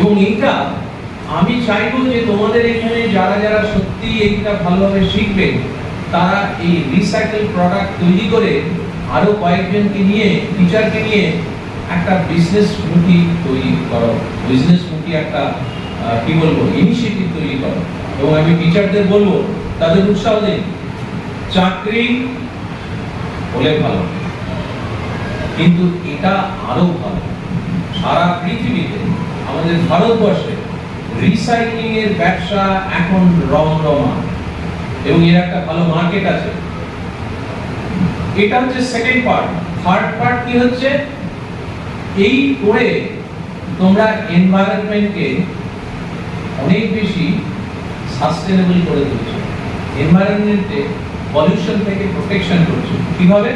এবং এটা আমি চাইবো যে তোমাদের এখানে যারা যারা সত্যি এইটা ভালোভাবে শিখবে তারা এই রিসাইকেল প্রোডাক্ট তৈরি করে আরো কয়েকজনকে নিয়ে, টিচারকে নিয়ে একটা বিজনেস মুখী তৈরি করো, বিজনেস মুখী একটা কি বলবো ইনিশিয়েটিভ তৈরি করো। এবং আমি টিচারদের বলবো তাদের উৎসাহ দিন। চাকরি হলে ভালো, কিন্তু এটা আরো ভালো। সারা পৃথিবীতে আমাদের ভারতবর্ষে রিসাইক্লিং এর ব্যবসা এখন রমরমা এবং এর একটা ভালো মার্কেট আছে। এটা হচ্ছে সেকেন্ড পার্ট। থার্ড পার্ট কি হচ্ছে, এই করে তোমরা এনভায়রনমেন্টকে অনেক বেশি সাস্টেনেবল করে তুলছো, এনভায়রনমেন্টে পলিউশন থেকে প্রোটেকশন করছো। কিভাবে?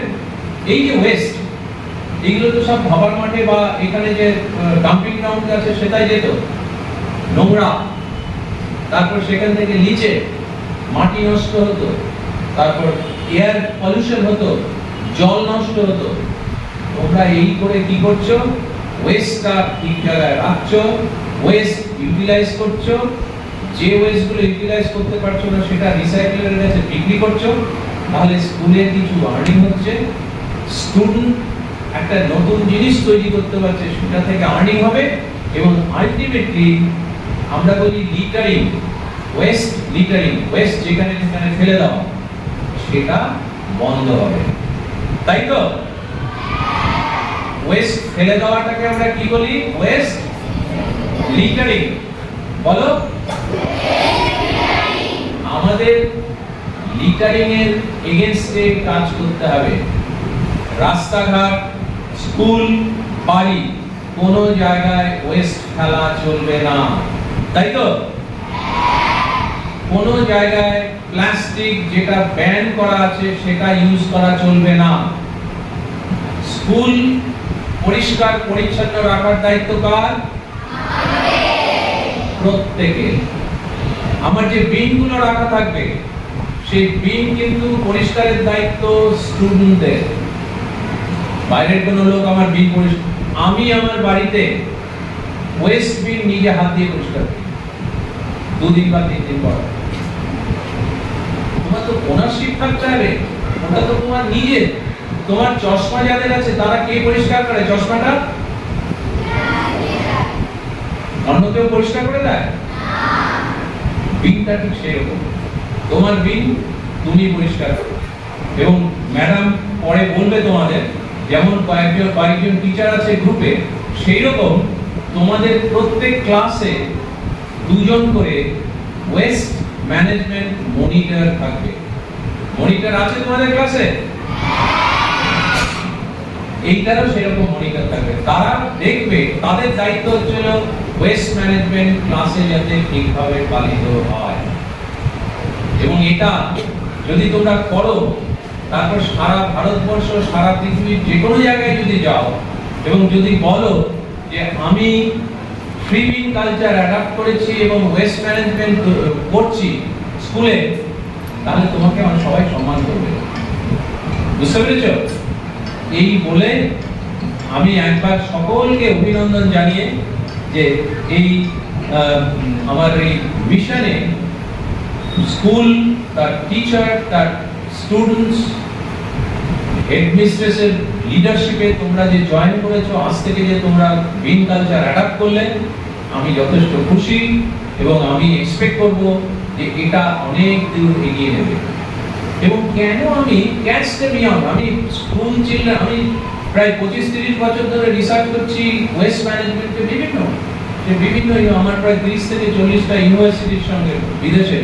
এই যে ওয়েস্ট, এইগুলো তো সব ভাবার মাঠে বা এখানে যে ডাম্পিং গ্রাউন্ড আছে সেটাই যেত, নোংরা, তারপর সেখান থেকে নিচে মাটি নষ্ট হতো, তারপর এয়ার পলিউশন হতো, জল নষ্ট হতো। তোমরা এই করে কি করছো, ওয়েস্টটা ঠিক জায়গায় রাখছো, ওয়েস্ট ইউটিলাইজ করছো, যে ওয়েস্টগুলো ইউটিলাইজ করতে পারছো না সেটা রিসাইকেলের কাছে বিক্রি করছো। তাহলে স্কুলে কিছু আর্নিং হচ্ছে, স্টুডেন্ট একটা নতুন জিনিস তৈরি করতে পারছে, সেটা থেকে আর্নিং হবে। এবং আলটিমেটলি আমরা বলি লিটারিং, ওয়েস্ট লিটারিং, ওয়েস্ট যেখানে সেখানে ফেলে দেওয়া, সেটা বন্ধ হবে। তাই তো? ওয়েস্ট ফেলে দেওয়াটাকে আমরা কি বলি? West littering. বলো, আমাদের লিটারিং এর এগেইনস্টে কাজ করতে হবে। রাস্তাঘাট, স্কুল, বাড়ি, কোনো জায়গায় ওয়েস্ট ফেলা চলবে না। তাই তো? কোনো জায়গায় প্লাস্টিক যেটা ব্যান করা আছে সেটা ইউজ করা চলবে না। স্কুল পরিষ্কার পরিচ্ছন্ন রাখার দায়িত্ব কার? প্রত্যেকের। আমার যে বিনগুলো রাখা থাকবে সেই বিন কিন্তু পরিষ্কারের দায়িত্ব স্টুডেন্টদের। বাইরের কোনো লোক আমার বিন পরিষ্কার, আমি আমার বাড়িতে ওয়েস্ট বিন নিজে হাত দিয়ে পরিষ্কার করি 2 দিন বা 3 দিন পর। তোমার তো ওনারশিপ থাকতে হবে, ওটা তো তোমার নিজের। তোমার চশমা যাদের আছে তারা কে পরিষ্কার করে চশমাটা? অন্য কেউ পরিষ্কার করে দেয়? বিনটা ঠিক সেরকম, তোমার বিন তুমি পরিষ্কার করো। এবং ম্যাডাম পরে বলবে তোমাদের, যেমন কয়েকজন টিচার আছে গ্রুপে, সেই রকম তোমাদের প্রত্যেক ক্লাসে 2 জন করে ওয়েস্ট ম্যানেজমেন্ট মনিটর থাকবে। মনিটর আছে তোমাদের ক্লাসে? এইটারও সেরকম মনিটর থাকবে। তারা দেখবে, তাদের দায়িত্ব হচ্ছিল ওয়েস্ট ম্যানেজমেন্ট ক্লাসে যাতে ঠিকভাবে পালিত হয়। এবং এটা যদি তোমরা করো, তারপর সারা ভারতবর্ষ, সারা পৃথিবীর যে কোনো জায়গায় যদি যাও এবং যদি বলো যে আমি ফ্রি বিন কালচার অ্যাডাপ্ট করেছি এবং ওয়েস্ট ম্যানেজমেন্ট করছি স্কুলে, তাহলে তোমাকে সবাই সম্মান করবে। বুঝতে পেরেছো? এই বলে আমি একবার সকলকে অভিনন্দন জানিয়ে যে এই আমার এই মিশনে স্কুল, তার টিচার, তার স্টুডেন্টস, হেডমিস্ট্রেসের লিডারশিপে তোমরা যে জয়েন করেছো, আজ থেকে যে তোমরা বিন কালচার অ্যাডাপ্ট করলে, আমি যথেষ্ট খুশি। এবং আমি এক্সপেক্ট করব যে এটা অনেক দূর এগিয়ে নেবে। এবং কেন আমি ক্যাচ দ্য বিয়ন্ড, আমি স্কুল চিলড্রেন, আমি প্রায় 25-30 বছর ধরে রিসার্চ করছি ওয়েস্ট ম্যানেজমেন্টে বিভিন্ন আমার প্রায় 30 থেকে 40টা ইউনিভার্সিটির সঙ্গে বিদেশে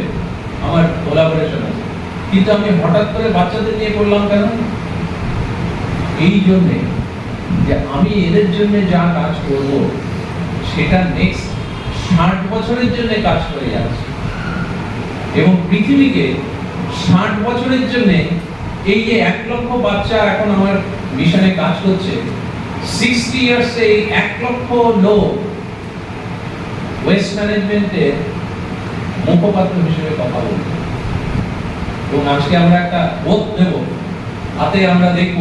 আমার কোলাবোরেশন আছে। কিন্তু আমি হঠাৎ করে বাচ্চাদের নিয়ে করলাম কেন? এই জন্যে যে আমি এদের জন্য যা কাজ করব সেটা নেক্সট 60 বছরের জন্য কাজ করে যাচ্ছে। এবং পৃথিবীকে 60 বছরের জন্য এই যে 1 লক্ষ বাচ্চা এখন আমার মিশনে কাজ করছে, 60 ইয়ার্সে এই 1 লক্ষ লোক ওয়েস্ট ম্যানেজমেন্টের মুখপাত্র হিসেবে কথা বলবে। এবং আজকে আমরা একটা ভোট দেব, তাতে আমরা দেখব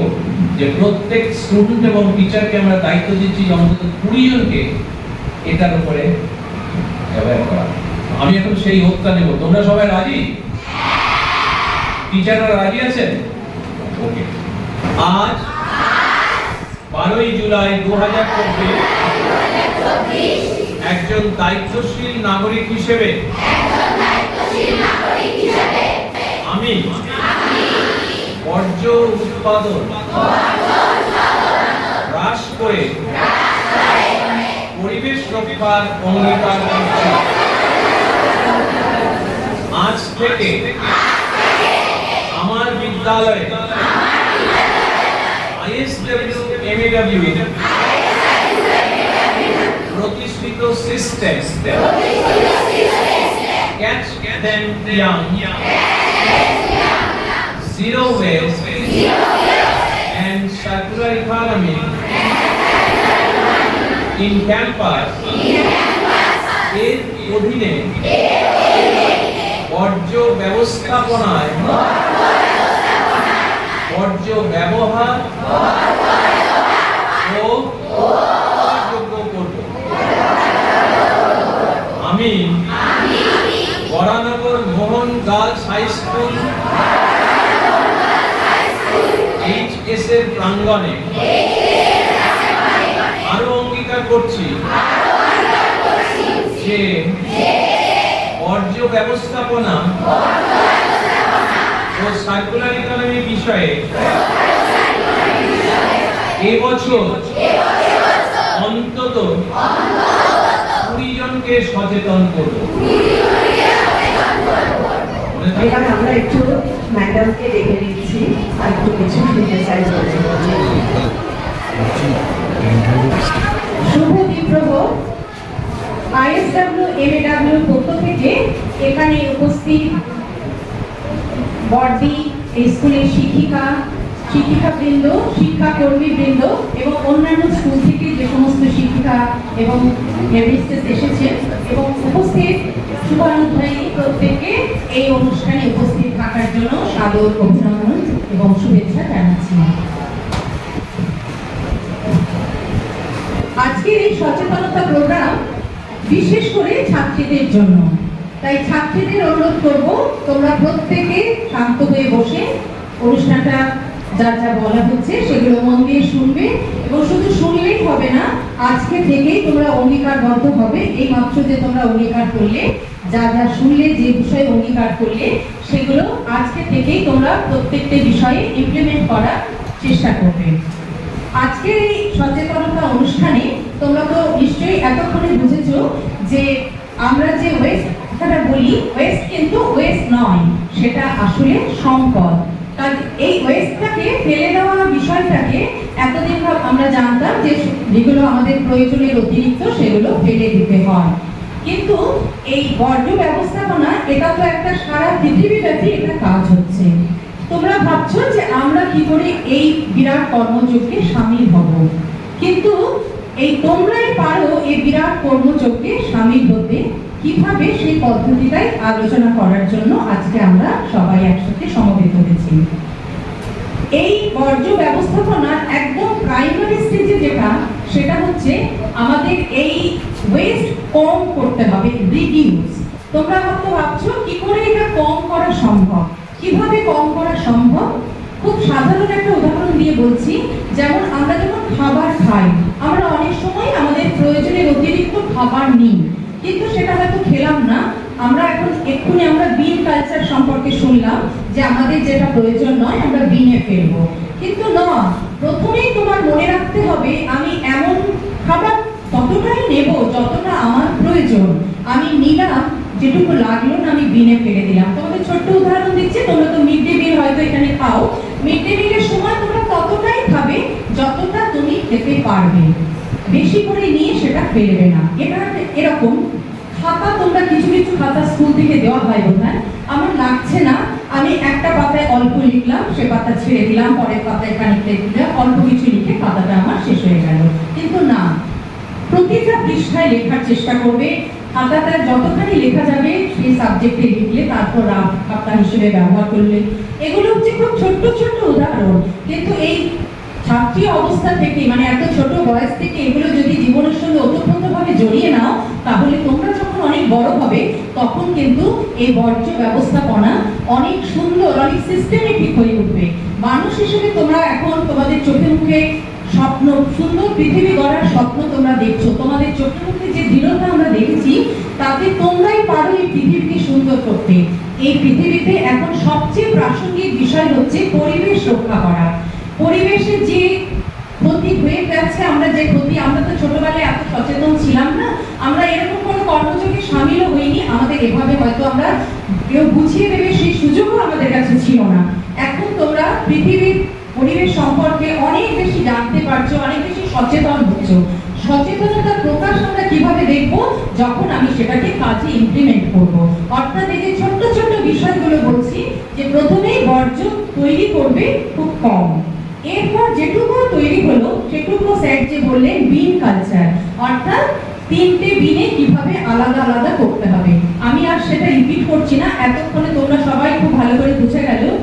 যে প্রত্যেক স্টুডেন্ট এবং টিচারকে আমরা দায়িত্ব দিচ্ছি অন্তত 20 জনকে এটার উপরে অ্যাওয়্যার করা। আমি এখন সেই ওতটা নেব। তোমরা সবাই রাজি? টিচাররা রাজি আছেন? ওকে। আজ 12ই জুলাই 2024 একজন দায়িত্বশীল নাগরিক হিসেবে আমি বর্জ্য উৎপাদন হ্রাস করে পরিবেশ রক্ষার অঙ্গীকার করছি। আজ থেকে আমার বিদ্যালয়ে ISW MEW প্রতিষ্ঠিত system Catch Them Young, Zero Waste and Circular Economy in Campus এর অধীনে বর্জ্য ব্যবস্থাপনায় বর্জ্য ব্যবহার ও যোগ্য করব। আমি বরানগর মোহন গার্লস হাই স্কুল HS এর প্রাঙ্গণে আরো অঙ্গীকার করছি যে বর্জ্য ব্যবস্থাপনা ও সার্কুলার ইকোনমি বিষয়ে এবছর অন্তত 20 জনকে সচেতন করব। এবার আমরা একটু ম্যাডামকে ডেকে নিচ্ছি আর একটু কিছু শুনতে চাই। শুভ বিপ্লব ISW MEW পক্ষ থেকে এখানে উপস্থিত বর্দি স্কুলের শিক্ষিকাবৃন্দ, শিক্ষাকর্মীবৃন্দ এবং অন্যান্য স্কুল থেকে যে সমস্ত শিক্ষিকা এবং হেডমিস্ট্রেস এসেছেন এবং উপস্থিত শুভানুধ্যায়ী প্রত্যেককে এই অনুষ্ঠানে উপস্থিত থাকার জন্য সাদর অভিনন্দন এবং শুভেচ্ছা জানাচ্ছি। আজকের এই সচেতনতা প্রোগ্রাম বিশেষ করে ছাত্রীদের জন্য, তাই ছাত্রীদের অনুরোধ করব তোমরা প্রত্যেকে শান্ত হয়ে বসে অনুষ্ঠানটা যা যা বলা হচ্ছে সেগুলো মন দিয়ে শুনবে এবং শুধু শুনলেই হবে না, আজকে থেকেই তোমরা অঙ্গীকারবদ্ধ হবে। এই মাত্র যে তোমরা অঙ্গীকার করলে, যা যা শুনলে, যে বিষয়ে অঙ্গীকার করলে সেগুলো আজকে থেকেই তোমরা প্রত্যেকটা বিষয়ে ইমপ্লিমেন্ট করার চেষ্টা করবে। আজকের এই সচেতনতা অনুষ্ঠানে তোমরা তো নিশ্চয়ই এতক্ষণে বুঝেছো যে আমরা যে ওয়েস্ট কথাটা বলি, ওয়েস্ট কিন্তু ওয়েস্ট নয়, সেটা আসলে সম্পদ। কারণ এই ওয়েস্টটাকে ফেলে দেওয়া বিষয়টাকে এতদিন আমরা জানতাম যে যেগুলো আমাদের প্রয়োজনের অতিরিক্ত সেগুলো ফেলে দিতে হয়, কিন্তু এই বর্জ্য ব্যবস্থাপনা এটা তো একটা সারা পৃথিবীব্যাপী এটা কাজ হচ্ছে। তোমরা ভাবছো যে আমরা কি করে এই বিরাট কর্মযজ্ঞে সামিল হব, কিন্তু এই তোমরাই পারো এই বিরাট কর্মযজ্ঞে সামিল হতে। কিভাবে সেই পদ্ধতিটাই আলোচনা করার জন্য আজকে আমরা সবাই একসাথে সমবেত হয়েছি। এই বর্জ্য ব্যবস্থাপনার একদম প্রাইমারি স্টেজে যেটা, সেটা হচ্ছে আমাদের এই ওয়েস্ট কম করতে হবে, রিডিউস। তোমরা হয়তো ভাবছো কি করে এটা কম করা সম্ভব, কিভাবে কম করা সম্ভব। খুব সাধারণ একটা উদাহরণ দিয়ে বলছি, যেমন আমরা যখন খাবার খাই, আমরা অনেক সময় আমাদের প্রয়োজনের অতিরিক্ত খাবার নিই, কিন্তু সেটা হয়তো খেলাম না। আমরা এখন এক্ষুনি আমরা বিন কালচার সম্পর্কে শুনলাম যে আমাদের যেটা প্রয়োজন নয় আমরা বিনে ফেলবো, কিন্তু না, প্রথমেই তোমার মনে রাখতে হবে আমি এমন খাবার ততটাই নেব যতটা আমার প্রয়োজন। আমি নিলাম, যেটুকু লাগলো না আমি বিনে ফেলে দিলাম। তোমাদের ছোট্ট উদাহরণ দিচ্ছি, তোমরা তো মিড ডে মিল হয়তো এখানে খাও, মিড ডে মিলের সময় তোমরা ততটাই খাবে যতটা তুমি খেতে পারবে, বেশি করে নিয়ে সেটা ফেলবে না। এটা এরকম খাতা, তোমরা কিছু কিছু খাতা স্কুল থেকে দেওয়া হয় বোধহয়, আমার লাগছে না, আমি একটা পাতায় অল্প লিখলাম, সে পাতা ছেড়ে দিলাম, পরের পাতায় খানিকটা দিলাম, অল্প কিছু লিখে পাতাটা আমার শেষ হয়ে গেল। কিন্তু না, প্রতিটা পৃষ্ঠায় লেখার চেষ্টা করবে। খাতাটা যতখানি লেখা যাবে সেই সাবজেক্টে লিখলে, তারপর রাফ খাতা হিসেবে ব্যবহার করলে। এগুলো হচ্ছে খুব ছোট্ট ছোট্ট উদাহরণ, কিন্তু এই ছাত্রী অবস্থা থেকে মানে এত ছোট বয়স থেকে এগুলো যদি জীবনের সঙ্গে ওতপ্রোতভাবে জড়িয়ে নাও, তাহলে তোমরা যখন অনেক বড় হবে তখন কিন্তু এই বর্জ্য ব্যবস্থাপনা অনেক সুন্দর, অনেক সিস্টেমেটিক হয়ে উঠবে। মানুষ হিসেবে তোমরা এখন তোমাদের চোখে মুখে স্বপ্ন, সুন্দর পৃথিবী গড়ার স্বপ্ন তোমরা দেখছো। তোমাদের চোখে মুখে যে দৃঢ়তা আমরা দেখেছি, তাতে তোমরাই পারো এই পৃথিবীকে সুন্দর করতে। এই পৃথিবীতে এখন সবচেয়ে প্রাসঙ্গিক বিষয় হচ্ছে পরিবেশ রক্ষা করা। পরিবেশে যে ক্ষতি হয়ে গেছে, আমরা তো ছোটবেলায় এত সচেতন ছিলাম না, আমরা এরকম কোনো কর্মযোগে সামিলও হইনি, আমাদের এভাবে হয়তো আমরা কেউ বুঝিয়ে দেবে সেই সুযোগও আমাদের কাছে ছিল না। এখন তোমরা পৃথিবীর পরিবেশ সম্পর্কে অনেক বেশি জানতে পারছো, অনেক বেশি সচেতন হচ্ছ। সচেতনতার প্রকাশ আমরা কিভাবে দেখবো? যখন আমি সেটাকে কাজে ইমপ্লিমেন্ট করব। অর্থাৎ এই যে ছোট্ট ছোট্ট বিষয়গুলো বলছি, যে প্রথমেই বর্জ্য তৈরি করবে খুব কম, এরপর যেটুকু তৈরি হলো সেটুকু স্যার যে বললেন বিন কালচার, অর্থাৎ 3টে বিনে কিভাবে আলাদা আলাদা করতে হবে। আমি আর সেটা রিপিট করছি না, এতক্ষণে তোমরা সবাই খুব ভালো করে বুঝে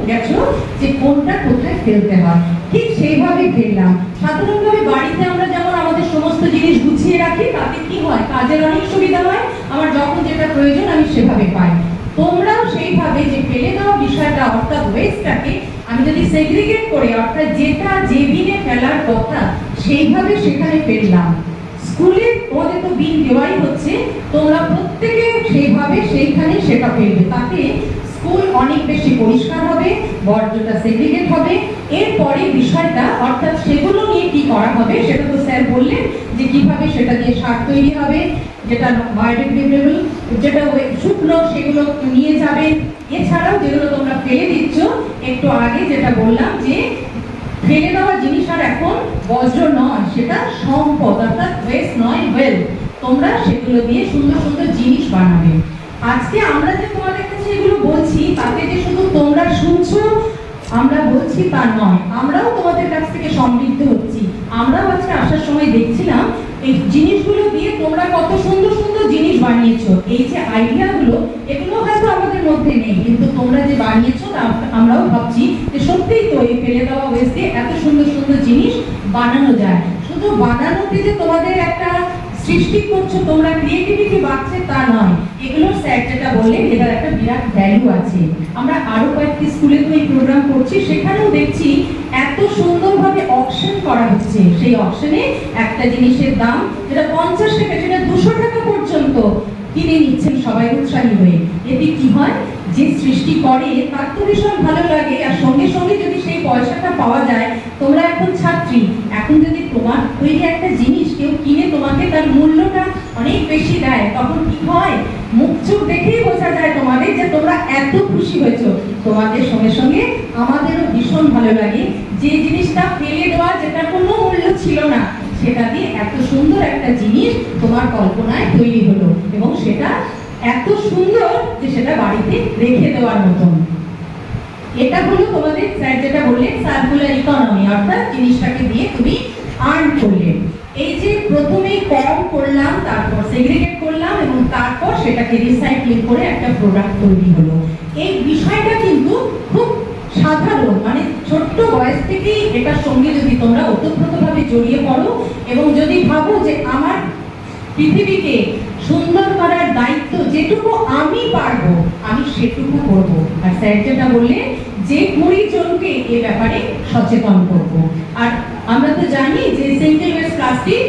গেছো যে কোনটা কোথায় ফেলতে হয়। ঠিক সেইভাবে ফেললাম। সাধারণভাবে বাড়িতে আমরা যেমন আমাদের সমস্ত জিনিস গুছিয়ে রাখি, তাতে কি হয়, কাজের অনেক সুবিধা হয়, আমার যখন যেটা প্রয়োজন আমি সেভাবে পাই। তোমরাও সেইভাবে যে ফেলে দেওয়া বিষয়টা, অর্থাৎ ওয়েস্টটাকে আমি যদি সেগ্রিগেট করে, অর্থাৎ যেটা যে বিনে ফেলার কথা সেইভাবে সেখানে ফেললাম। স্কুলে তোমাদের তো বিন দেওয়াই হচ্ছে, তোমরা প্রত্যেকে সেইভাবে সেইখানে সেটা ফেলবে, তাতে স্কুল অনেক বেশি পরিষ্কার হবে, বর্জ্যটা সেগ্রিগেট হবে। এরপরে বিষয়টা, অর্থাৎ সেগুলো নিয়ে কি করা হবে সেটা তো স্যার বললেন, যে কিভাবে সেটা দিয়ে সার তৈরি হবে, যেটা বায়োডিগ্রেডেবল, যেটা শুকনো সেগুলো নিয়ে যাবেন। এছাড়াও যেগুলো তোমরা ফেলে দিচ্ছ, একটু আগে যেটা বললাম যে ফেলে দেওয়া জিনিস আর এখন বজ্র নয়, সেটা সম্পদ, অর্থাৎ ওয়েস্ট নয় ওয়েলথ। তোমরা সেগুলো দিয়ে সুন্দর সুন্দর জিনিস বানাবে। আজকে আমরা যে তোমাদের কাছে এগুলো বলছি, তাতে যে শুধু তোমরা শুনছো আমরা বলছি তা নয়, আমরাও তোমাদের কাছ থেকে সমৃদ্ধ হচ্ছি। আমরাও আজকে আসার সময় দেখছিলাম এই জিনিসগুলো দিয়ে তোমরা কত সুন্দর সুন্দর জিনিস বানিয়েছো। এই যে আইডিয়াগুলো, এগুলো হয়তো আমাদের মধ্যে নেই, কিন্তু তোমরা যে বানিয়েছো আমরাও ভাবছি যে সত্যিই তো এই ফেলে দেওয়া ওয়েস্ট দিয়ে এত সুন্দর সুন্দর জিনিস বানানো যায়। শুধু বানানোতে যে তোমাদের একটা সৃষ্টি করছো, তোমরা ক্রিয়েটিভিটি বাড়ছে তা নয়, এগুলো স্যার যেটা বললেন এটার একটা বিরাট ভ্যালু আছে। আমরা আরো কয়েকটি স্কুলে তো এই প্রোগ্রাম করছি, সেখানেও দেখছি এত সুন্দরভাবে অকশন করা হচ্ছে। সেই অকশনে একটা জিনিসের দাম যেটা 50 টাকা, সেটা 200 টাকা পর্যন্ত কিনে নিচ্ছেন সবাই উৎসাহী হয়ে। এতে কি হয়, যে সৃষ্টি করে তার তো ভীষণ ভালো লাগে, আর সঙ্গে সঙ্গে যদি সেই পয়সাটা পাওয়া যায়। তোমরা এখন ছাত্রী, এখন যদি তোমার তৈরি একটা জিনিস কেউ কিনে তোমাকে তার মূল্যটা অনেক বেশি দেয়, তখন কি হয়, মুখ চোখ দেখেই বোঝা যায় তোমাদের যে তোমরা এত খুশি হয়েছো। তোমাদের সঙ্গে সঙ্গে আমাদেরও ভীষণ ভালো লাগে যে জিনিসটা ফেলে দেওয়া, যেটা কোনো মূল্য ছিল না, সেটা দিয়ে এত সুন্দর একটা জিনিস তোমার কল্পনায় তৈরি হলো, এবং সেটা এত সুন্দর যে সেটা বাড়িতে রেখে দেওয়ার মতন। এটা হলো তোমাদের স্যার যেটা বললেন সার্কুলার ইকোনমি, অর্থাৎ জিনিসটাকে দিয়ে তুমি আর্ন করলে। এই যে প্রথমে কম করলাম, তারপর সেগ্রিগেট করলাম, এবং তারপর সেটাকে রিসাইক্লিং করে একটা প্রোডাক্ট তৈরি হলো। এই বিষয়টা কিন্তু খুব সাধারণ, মানে ছোট্ট বয়স থেকেই এটার সঙ্গে যদি তোমরা ওতপ্রোতভাবে জড়িয়ে পড়ো, এবং যদি ভাবো যে আমার পৃথিবীকে সুন্দর করার দায়িত্ব যেটুকু আমি পারবো আমি সেটুকু করব। আর স্যার যেটা বললেন যে 20 জনকে এ ব্যাপারে সচেতন করব। আর আমরা তো জানি যে সিঙ্গেল ইউজ প্লাস্টিক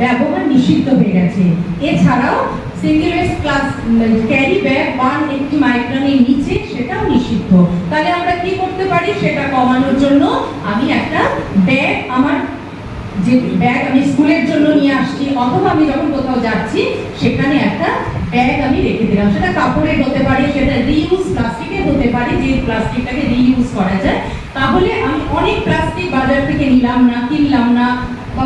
ব্যবহার নিষিদ্ধ হয়ে গেছে। এছাড়াও সিঙ্গেল ইউজ ক্যারি ব্যাগ 180 মাইক্রনের নিচে সেটাও নিষিদ্ধ। তাহলে আমরা কি করতে পারি সেটা কমানোর জন্য? আমি একটা ব্যাগ, আমার যে ব্যাগ আমি স্কুলের জন্য নিয়ে আসছি, অথবা আমি যখন কোথাও যাচ্ছি সেখানে একটা ব্যাগ আমি রেখে দিলাম। সেটা কাপড়ের হতে পারে, সেটা রিইউজ প্লাস্টিকের হতে পারে, যে প্লাস্টিকটাকে রিইউজ করা যায়। তাহলে আমি অনেক প্লাস্টিক বাজার থেকে নিলাম না, কিনলাম না বা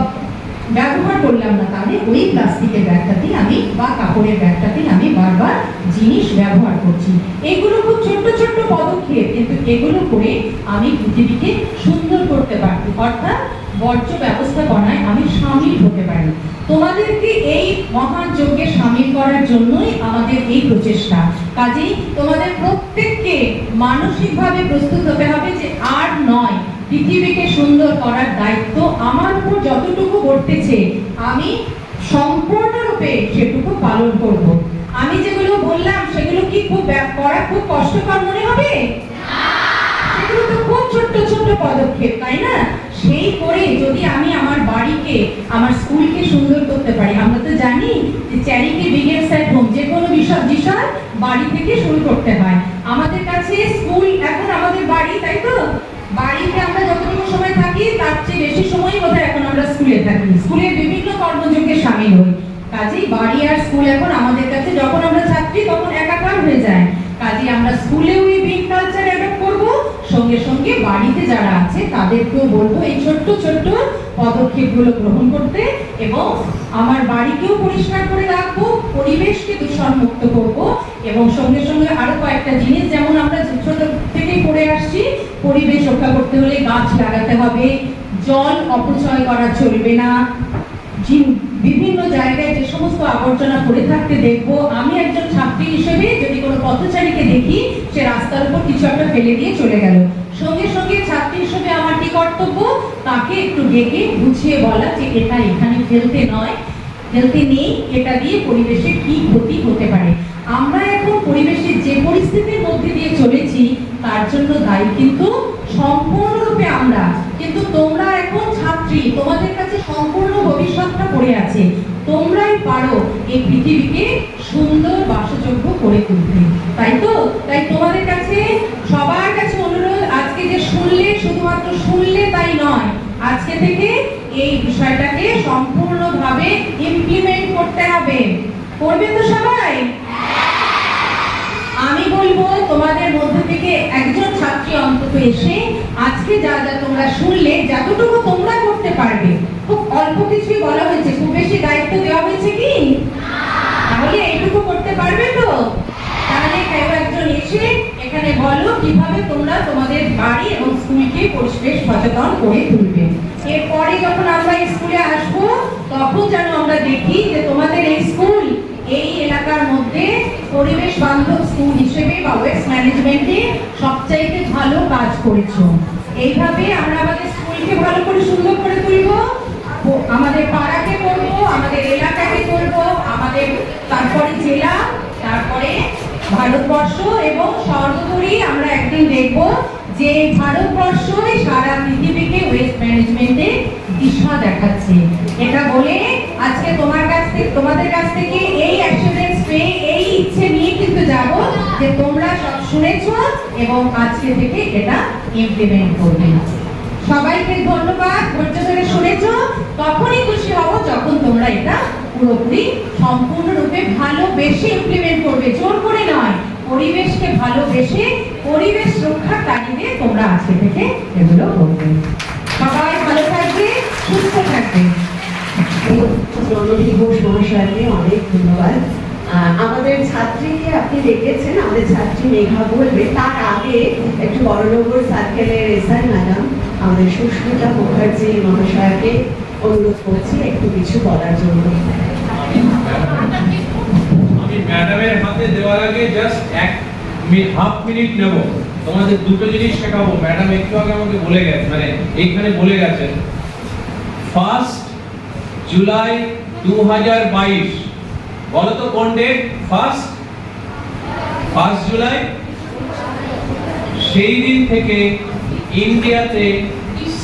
ব্যবহার করলাম না, তাহলে ওই প্লাস্টিকের ব্যাগটাতেই আমি বা কাপড়ের ব্যাগটাতেই আমি বারবার জিনিস ব্যবহার করছি। এগুলো খুব ছোট্ট ছোট্ট পদক্ষেপ, কিন্তু এগুলো করে আমি পৃথিবীকে সুন্দর করতে পারি, অর্থাৎ বর্জ্য ব্যবস্থাপনায় আমি সামিল হতে পারি। তোমাদেরকে এই মহান যজ্ঞে সামিল করার জন্যই আমাদের এই প্রচেষ্টা। কাজেই তোমাদের প্রত্যেককে মানসিকভাবে প্রস্তুত হতে হবে যে আর নয়, পৃথিবীকে সুন্দর করার দায়িত্ব আমার উপর যতটুকু বর্তেছে আমি সম্পূর্ণরূপে সেটুকু পালন করব। আমি যেগুলো বললাম সেগুলো কি করা খুব কষ্টকর মনে হবে? সেগুলো তো খুব ছোট্ট ছোট্ট পদক্ষেপ, তাই না? সেই করে যদি আমি আমার বাড়িকে, আমার স্কুলকে সুন্দর করতে পারি। আমরা তো জানি যে চ্যারিটি বিগিনস অ্যাট হোম, যে কোনো বিষয় বাড়ি থেকে শুরু করতে হয়। আমাদের কাছে স্কুল এখন আমাদের বাড়ি, তাই তো? বাড়িতে আমরা যতটুকু সময় থাকি তার চেয়ে বেশি সময় বোধহয় এখন আমরা স্কুলে থাকি, স্কুলের বিভিন্ন কর্মযোগে সামিল হই। কাজেই বাড়ি আর স্কুল এখন আমাদের কাছে, যখন আমরা ছাত্রী তখন একাকার হয়ে যায়। কাজেই আমরা স্কুলেও এই বিগ কালচার অ্যাডপ্ট করব, সঙ্গে সঙ্গে বাড়িতে যারা আছে তাদেরকেও বলবো এই ছোট্ট ছোট্ট পদক্ষেপগুলো গ্রহণ করতে, এবং আমার বাড়িকেও পরিষ্কার করে রাখবো, পরিবেশকে দূষণমুক্ত করব, এবং সঙ্গে সঙ্গে আরো কয়েকটা জিনিস, যেমন আমরা ছোট থেকেই পড়ে আসছি, পরিবেশ রক্ষা করতে হলে গাছ লাগাতে হবে, জল অপচয় করা চলবে না, বিভিন্ন জায়গায় যে সমস্ত আবর্জনা পড়ে থাকতে দেখবো, আমি একজন ছাত্রী হিসেবে যদি কোনো পথচারীকে দেখি সে রাস্তার উপর কিছু একটা ফেলে দিয়ে চলে গেল, সঙ্গে সঙ্গে ছাত্রী হিসেবে আমার কি কর্তব্য, তাকে একটু ডেকে বুঝিয়ে বলা যে এটা এখানে ফেলতে নয়, ফেলতে নেই, এটা দিয়ে পরিবেশে কি ক্ষতি হতে পারে। আমরা এখন পরিবেশের যে পরিস্থিতির মধ্যে দিয়ে চলেছি তার জন্য দায়ী কিন্তু সম্পূর্ণরূপে আমরা, কিন্তু তোমরা এখন ছাত্রী, তোমাদের কাছে সম্পূর্ণ ভবিষ্যৎটা পড়ে আছে, তোমরাই পারো এই পৃথিবীকে সুন্দর বাসযোগ্য করে তুলতে, তাই তো? তাই তোমাদের কাছে, সবার কাছে অনুরোধ, আজকে যে শুনলে, শুধুমাত্র শুনলে তাই নয়, আজকে থেকে এই বিষয়টাকে সম্পূর্ণভাবে ইমপ্লিমেন্ট করতে হবে। করবে তো সবাই? আমি বলবো তোমাদের মধ্যে থেকে একজন ছাত্রী অন্তত এসে আজকে যা যা তোমরা শুনলে, যতটুকু তোমরা করতে পারবে, খুব অল্প কিছুই বলা হয়েছে, খুব বেশি দায়িত্ব দেওয়া হয়েছে কি? তাহলে এইটুকু করতে পারবে তো? তাহলে কেউ একজন এসে এখানে বলো কিভাবে তোমরা তোমাদের বাড়ি এবং স্কুলকে পরিবেশ সচেতন করে তুলবে। এরপরে যখন আমরা স্কুলে আসবো তখন যেন আমরা দেখি যে তোমাদের এই স্কুল এই এলাকার মধ্যে পরিবেশ বান্ধব স্কুল হিসেবে বা ওয়েস্ট ম্যানেজমেন্টে সবচাইতে ভালো কাজ করেছো। এইভাবে আমরা আমাদের স্কুলকে ভালো করে সুন্দর করে তুলবো, আমাদের পাড়াকে করব, আমাদের এলাকাকে করব, আমাদের তারপরে জেলা, তারপরে ভারতবর্ষ, এবং সর্বোপরি আমরা একদিন দেখব যে ভারতবর্ষই সারা পৃথিবীকে ওয়েস্ট ম্যানেজমেন্টে দিশা দেখাচ্ছে। এটা বলে আজকে তোমাদের কাছ থেকে এই অ্যাসুরেন্স পেয়ে, এই ইচ্ছে নিয়ে কিন্তু যাব যে তোমরা সব শুনেছো এবং আজকে থেকে এটা ইমপ্লিমেন্ট করবে। সবাইকে ধন্যবাদ, ধৈর্য ধরে শুনেছো। তখনই খুশি হব যখন তোমরা এটা পুরোপুরি সম্পূর্ণরূপে ভালোবেসে ইমপ্লিমেন্ট করবে, জোর করে নয়, পরিবেশকে ভালোবেসে পরিবেশ রক্ষার তাগিদে তোমরা আজকে থেকে এগুলো করবে। সবাই ভালো থাকবে, সুস্থ থাকবে। প্রণতি ঘোষ মহাশয়কে অনেক ধন্যবাদ। আমাদের ছাত্রীকে আপনি দেখেছেন, আমাদের ছাত্রী মেঘা বলবে, তার আগে একটু বড়নগর সার্কেলের এসআই ম্যাডাম আমাদের সুস্মিতা মুখার্জি মহাশয়কে অনুরোধ করছি একটু কিছু বলার জন্য। আমি ম্যাডামের হাতে দেওয়ার আগে জাস্ট হাফ মিনিট নেব, তোমাদের দুটো জিনিস শেখাবো। ম্যাডাম একটু আগে আমাকে বলে গেছে, মানে এইখানে বলে গেছেন 1 জুলাই 2022, বলো তো কোন ডেট? 1 জুলাই। সেই দিন থেকে ইন্ডিয়াতে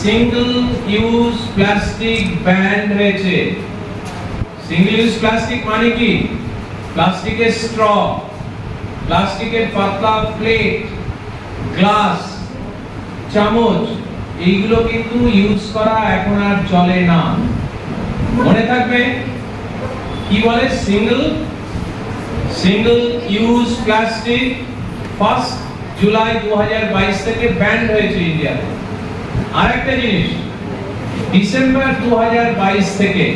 সিঙ্গেল ইউজ প্লাস্টিক ব্যান হয়েছে। সিঙ্গেল ইউজ প্লাস্টিক মানে কি? প্লাস্টিকের স্ট্র, প্লাস্টিকের পাতলা প্লেট, গ্লাস, চামচ, এইগুলো কিন্তু ইউজ করা এখন আর চলে না। মনে থাকবে কি বলে? সিঙ্গেল ইউজ প্লাস্টিক 1 জুলাই 2022 থেকে ব্যান হয়েছে ইন্ডিয়াতে। আরেকটা জিনিস, ডিসেম্বর 2022 থেকে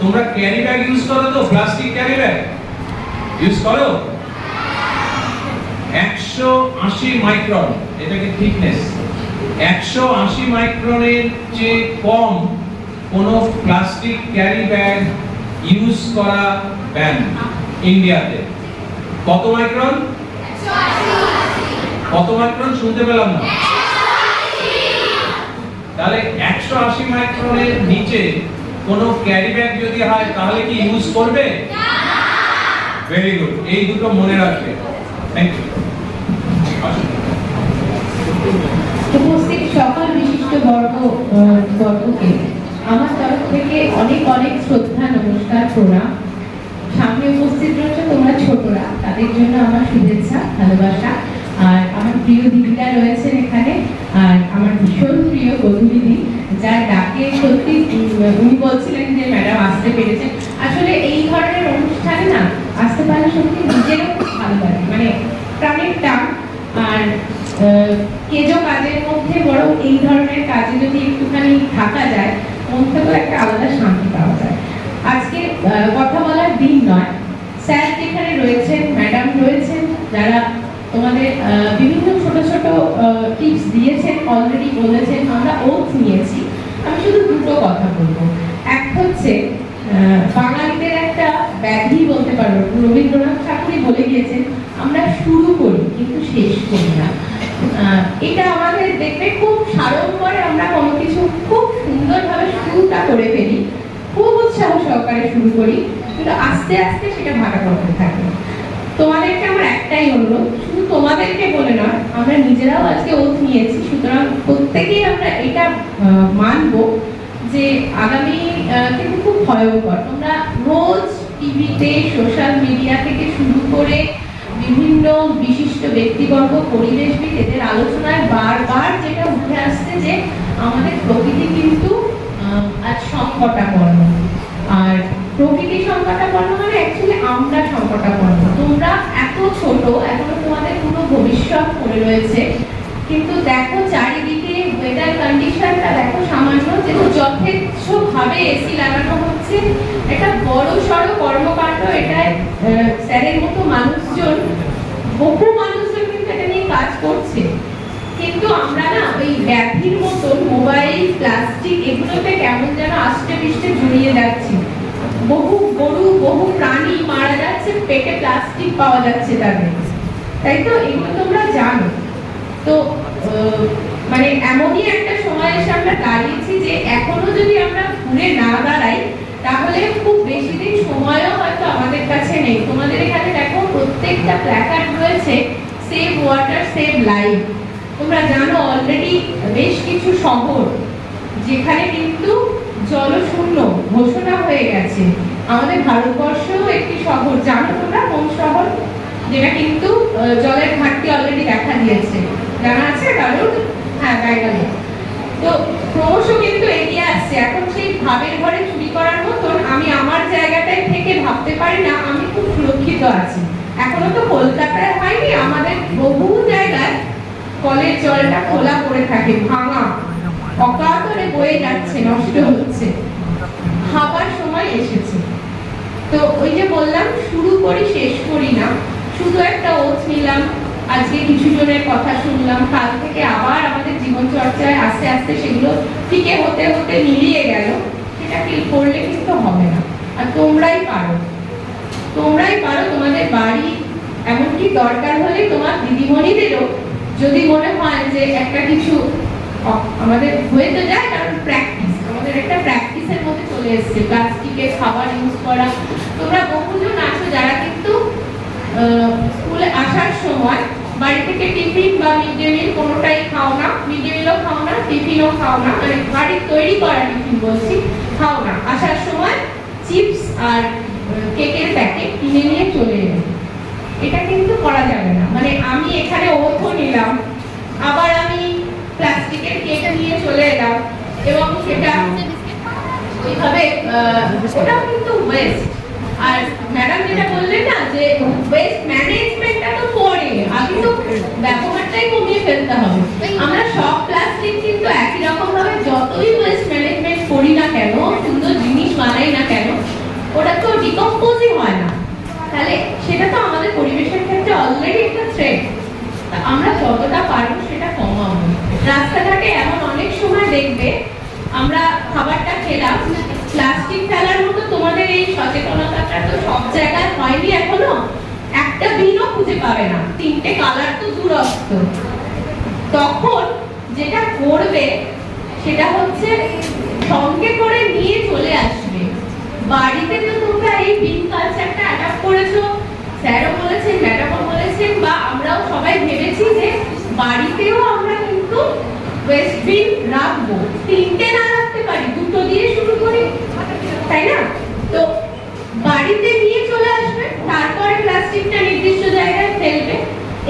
তোমরা ক্যারি ব্যাগ ইউজ করো তো? প্লাস্টিক ক্যারি ব্যাগ ইউজ করো? 180 মাইক্রন এটাকে থিকনেস, 180 মাইক্রনের চেয়ে কম কোন প্লাস্টিক ক্যারি ব্যাগ ইউজ করা ব্যান ইন্ডিয়াতে। কত মাইক্রন? কত মাইক্রন শুনতে পেলাম না? তাহলে 180 মাইক্রনের নিচে কোনো ক্যারি ব্যাগ যদি হয় তাহলে কি ইউজ করবে? ভেরি গুড, এই দুটো মনে রাখবে। Thank you. উপস্থিত সকল বিশিষ্ট বর্গকে আমার তরফ থেকে অনেক অনেক শ্রদ্ধা, নমস্কার, প্রণাম। সামনে উপস্থিত রয়েছে তোমরা ছোটরা, তাদের জন্য আমার শুভেচ্ছা, ভালোবাসা। আর আমার প্রিয় দিদিরা রয়েছেন এখানে, আর আমার ভীষণ প্রিয় বধূদিদি, যার ডাকে সত্যি উনি বলছিলেন যে ম্যাডাম আসতে পেরেছেন। আসলে এই ধরনের অনুষ্ঠানে না আসতে পারলে সত্যি নিজেরও খুব ভালো লাগে, মানে প্রাণের টান। আর কেজো কাজের মধ্যে বরং এই ধরনের কাজে যদি একটুখানি থাকা যায়, মন থেকেও একটা আলাদা শান্তি পাওয়া যায়। আজকে কথা বলার দিন নয়, স্যার যেখানে রয়েছেন, ম্যাডাম রয়েছেন, যারা তোমাদের বিভিন্ন ছোট ছোট টিপস দিয়েছেন, অলরেডি বলেছেন, আমরা ওথ নিয়েছি। আমি শুধু দুটো কথা বলবো। এক হচ্ছে বাঙালিদের একটা ব্যাধি বলতে পারো, রবীন্দ্রনাথ ঠাকুরই বলে গিয়েছেন, আমরা শুরু করি কিন্তু শেষ করি না। এটা আমাদের দেখবে খুব সাড়ম্বরে আমরা কোনো কিছু খুব সুন্দরভাবে শুরুটা করে ফেলি, খুব উৎসাহ সহকারে শুরু করি, কিন্তু আস্তে আস্তে সেটা ভাটা করতে থাকে। তোমাদেরকে আমার একটাই অনুরোধ, শুধু তোমাদেরকে বলে নয়, আমরা নিজেরাও আজকে ওথ নিয়েছি, সুতরাং প্রত্যেকেই আমরা এটা মানবো যে আগামী কিন্তু খুব ভয়ঙ্কর। তোমরা রোজ টিভিতে, সোশ্যাল মিডিয়া থেকে শুরু করে বিভিন্ন বিশিষ্ট ব্যক্তিবর্গ, পরিবেশবিদ, এদের আলোচনায় বারবার যেটা উঠে আসছে যে আমাদের প্রকৃতি কিন্তু আজ সংকটাপন্ন। আর প্রকৃতি সংকটাপন্ন মানে অ্যাকচুয়ালি আমরা সংকটাপন্ন। তোমরা এত ছোট, এখনো তোমাদের পুরো ভবিষ্যৎ পড়ে রয়েছে, কিন্তু দেখো চারিদিকে ওয়েদার কন্ডিশনটা দেখো সামান্য, যেহেতু যথেচ্ছভাবে এসি লাগানো হচ্ছে, একটা বড় সড়ো কর্মকাণ্ড। এটা স্যারের মতো মানুষজন, বহু মানুষজন কিন্তু এটা নিয়ে কাজ করছে, কিন্তু আমরা না ওই ব্যাধির মতো মোবাইল, প্লাস্টিক এগুলোতে কেমন যেন আষ্টে পৃষ্ঠে জড়িয়ে যাচ্ছি। বহু গরু, বহু প্রাণী মারা যাচ্ছে, পেটে প্লাস্টিক পাওয়া যাচ্ছে তাদের, তাই তো? এগুলো তোমরা জানো তো। মানে এমনই একটা সময় এসে আমরা দাঁড়িয়েছি যে এখনো যদি আমরা ঘুরে না দাঁড়াই, তাহলে খুব বেশি দিন সময়ও হয়তো আমাদের কাছে নেই। তোমাদের এখানে দেখো প্রত্যেকটা প্ল্যাকার্ড রয়েছে, সেভ ওয়াটার, সেভ লাইফ। তোমরা জানো অলরেডি বেশ কিছু শহর যেখানে কিন্তু জলশূন্য ঘোষণা হয়ে গেছে। আমাদের ভারতবর্ষেও একটি শহর, জানো তোমরা কোন শহর, যেটা কিন্তু জলের ঘাটতি অলরেডি দেখা দিয়েছে? জানা আছে কারণ? হ্যাঁ, ব্যাঙ্গালোর। তো ক্রমশ কিন্তু এগিয়ে আসছে। এখন সেই ভাবের ঘরে চুরি করার মতন আমি আমার জায়গাটায় থেকে ভাবতে পারি না আমি খুব সুরক্ষিত আছি। এখনো তো কলকাতায় হয়নি, আমাদের বহু জায়গায় কলের জলটা খোলা পড়ে থাকে, ভাঙা, অকাতরে বয়ে যাচ্ছে, নষ্ট হচ্ছে। খাবার সময় এসেছে। তো ওই যে বললাম, শুরু করি শেষ করি না, শুধু একটা ওথ নিলাম, আজকে কিছু জনের কথা শুনলাম, কাল থেকে আবার আমাদের জীবন চর্চায় আস্তে আস্তে সেগুলো ফিকে হতে হতে মিলিয়ে গেল। সেটা কি করলে কিন্তু হবে না। আর তোমরাই পারো, তোমরাই পারো। তোমাদের বাড়ি, এমনকি দরকার হলে তোমার দিদিমণিদেরও যদি মনে হয় যে একটা কিছু আমাদের হয়ে তো যায়, কারণ প্র্যাকটিস, আমাদের একটা প্র্যাকটিসের মধ্যে চলে এসেছে প্লাস্টিকের খাবার ইউজ করা। তোমরা বহুজন আছো যারা কিন্তু স্কুলে আসার সময় বাড়ি থেকে টিফিন বা মিড ডে মিল কোনোটাই খাও না, মিড ডে মিলও খাও না, টিফিনও খাও না, মানে বাড়ির তৈরি করা টিফিন বলছি, খাও না। আসার সময় চিপস আর কেকের প্যাকেট কিনে নিয়ে চলে এলো। এটা কিন্তু করা যাবে না। মানে আমি এখানে ওথও নিলাম, আবার আমি প্লাস্টিকের কেক নিয়ে চলে এলাম, এবং সেটা ওইভাবে ওটাও কিন্তু ওয়েস্ট। আর ম্যাডাম যেটা বললেন না যে ওয়েস্ট ম্যানেজমেন্টটা তো পরে, আগে তো ব্যবহারটাই কমিয়ে ফেলতে হবে। আমরা সব প্লাস্টিক কিন্তু একই রকম ভাবে যতই ওয়েস্ট ম্যানেজমেন্ট করি না কেন, সুন্দর জিনিস বানাই না কেন, ওটা তো ডিকম্পোজই হয় না। তাহলে সেটা তো আমাদের পরিবেশের ক্ষেত্রে অলরেডি একটা থ্রেট। আমরা যতটা পারবো সেটা কমাবো। রাস্তাঘাটে এমন অনেক সময় দেখবে আমরা খাবারটা খেলাম, প্লাস্টিক ফেলার মতো তোমাদের এই সচেতনতাটা তো সব জায়গায় হয়নি এখনো। একটা বিনও খুঁজে পাবে না, তিনটে কালার তো দূরস্থ। তখন যেটা করবে সেটা হচ্ছে সঙ্গে করে নিয়ে চলে আসবে। বাড়িতে তো তোমরা এই বিন কালচারটা অ্যাডাপ্ট করেছো, স্যারও বলেছেন, ম্যাডামও বলেছেন, বা আমরাও সবাই ভেবেছি যে বাড়িতেও আমরা কিন্তু ওয়েস্ট বিন রাখবো। 3টে না রাখতে পারি, 2টো দিয়ে শুরু করি, তাই না? তো বাড়িতে নিয়ে চলে আসবে, তারপরে প্লাস্টিকটা নির্দিষ্ট জায়গায় ফেলবে।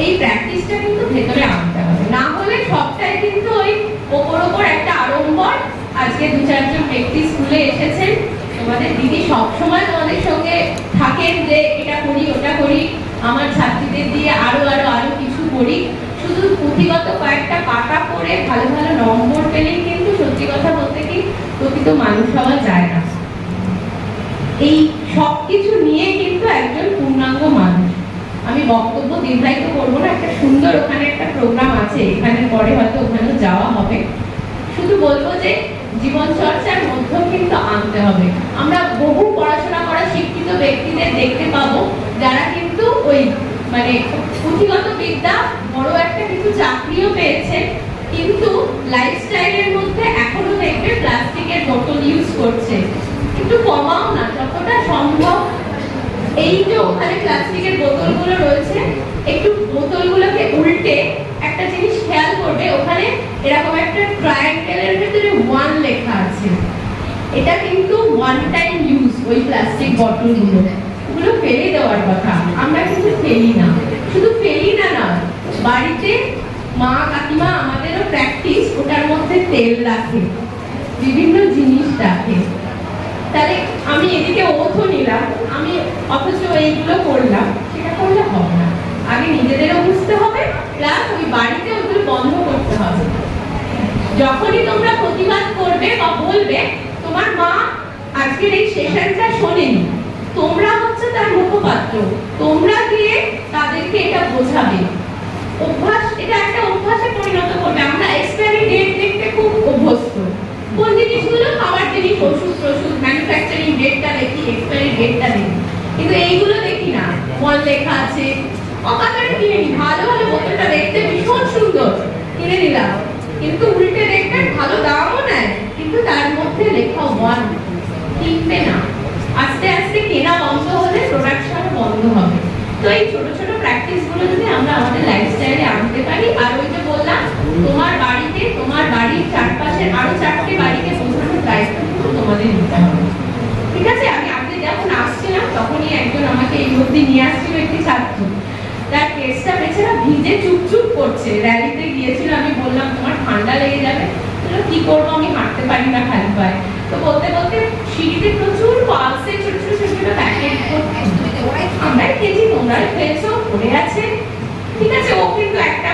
এই প্র্যাকটিসটা কিন্তু ভেতরে আনতে হবে, না হলে সবটাই কিন্তু ওই ওপর একটা আড়ম্বর। আজকে 2-4জন ব্যক্তি স্কুলে এসেছেন, তোমাদের দিদি সবসময় তোমাদের সঙ্গে থাকেন যে এটা করি ওটা করি, আমার ছাত্রীদের দিয়ে আরো কিছু করি। শুধু পুঁথিগত কয়েকটা পাতা পড়ে ভালো ভালো নম্বর পেলেই কিন্তু সত্যি কথা বলতে কি প্রকৃত মানুষ হওয়া যায় না। এই সব কিছু নিয়ে কিন্তু একজন পূর্ণাঙ্গ মানুষ। আমি বক্তব্য দীর্ঘায়িত করবো না, একটা সুন্দর ওখানে একটা প্রোগ্রাম আছে, এখানে পরে হয়তো ওখানে যাওয়া হবে। শুধু বলবো যে জীবন চর্চার মধ্যেও কিন্তু আনতে হবে। আমরা বহু পড়াশোনা করা শিক্ষিত ব্যক্তিদের দেখতে পাবো যারা কিন্তু ওই মানে পুঁথিগত বিদ্যা বড় একটা কিছু চাকরিও পেয়েছে, কিন্তু লাইফস্টাইলের মধ্যে এখনো দেখবে প্লাস্টিকের বোতল ইউজ করছে। একটু কমাও না যতটা সম্ভব। এই যে ওখানে প্লাস্টিকের বোতলগুলো রয়েছে, একটু বোতলগুলোকে উল্টে একটা জিনিস খেয়াল করবে, ওখানে এরকম একটা ট্রায়াঙ্গেলের ভিতরে 1 লেখা আছে। এটা কিন্তু ওয়ান টাইম ইউজ। ওই প্লাস্টিক বোতলগুলো ওগুলো ফেলে দেওয়ার কথা, আমরা কিন্তু ফেলি না। শুধু ফেলি না, বাড়িতে মা কাকিমা আমাদেরও প্র্যাকটিস, ওটার মধ্যে তেল রাখে, বিভিন্ন জিনিস রাখে। তাহলে আমি এদিকে ওথও নিলাম, আমি অথচ এইগুলো করলাম, সেটা করলে হবে না। আগে নিজেদেরও বুঝতে হবে, প্লাস ওই বাড়িতে ওগুলো বন্ধ করতে হবে। যখনই তোমরা প্রতিবাদ করবে বা বলবে, তোমার মা আজকের এই সেশনটা শোনেনি, তোমরা হচ্ছে তার মুখপাত্র, তোমরা গিয়ে তাদেরকে এটা বোঝাবে। অভ্যাস, এটা একটা অভ্যাসে পরিণত করবে। আমরা এক্সপায়ারি ডেট দেখতে খুব অভ্যস্ত। কোন জিনিসগুলো খাবার জিনিস, ওষুধ টষুধ, ম্যানুফ্যাকচারিং ডেটটা দেখি, এক্সপায়ারি ডেটটা দেখি, কিন্তু এইগুলো দেখি না। 1 লেখা আছে, অকাতরে কিনে নি, ভালো বোতলটা দেখতে ভীষণ সুন্দর, কিনে নিলাম, কিন্তু উল্টে দেখবেন ভালো দামও নেয়, কিন্তু তার মধ্যে লেখা 1। কিনবে না। আস্তে আস্তে কেনা বন্ধ হলে প্রোডাকশন বন্ধ হবে। তো এই ছোট ছোট প্র্যাকটিস গুলো যদি আমরা আমাদের লাইফস্টাইলে আনতে পারি, আর ওই যে বললাম তোমার বাড়িতে, তোমার বাড়ির চারপাশের আরো 4টে বাড়িকে বোঝানোর দায়িত্ব কিন্তু তোমাদের নিতে হবে। ঠিক আছে? আমি আগে যখন আসছিলাম তখনই একজন আমাকে এই অবধি নিয়ে আসছিল একটি ছাত্র, তার কেসটা বেচারা ভিজে চুপচুপ করছে। র্যালিতে গিয়েছিল, আমি বললাম তোমার ঠান্ডা লেগে যাবে, কি করবো আমি হাঁটতে পারি না খালি পায়ে। তো বলতে বলতে সিঁড়িতে প্রচুর পালসে ছোট ছোট ছোট প্যাকেট, আমরাই খেয়েছি, তোমরাই খেয়েছো, পড়ে আছে। ঠিক আছে, ও কিন্তু একটা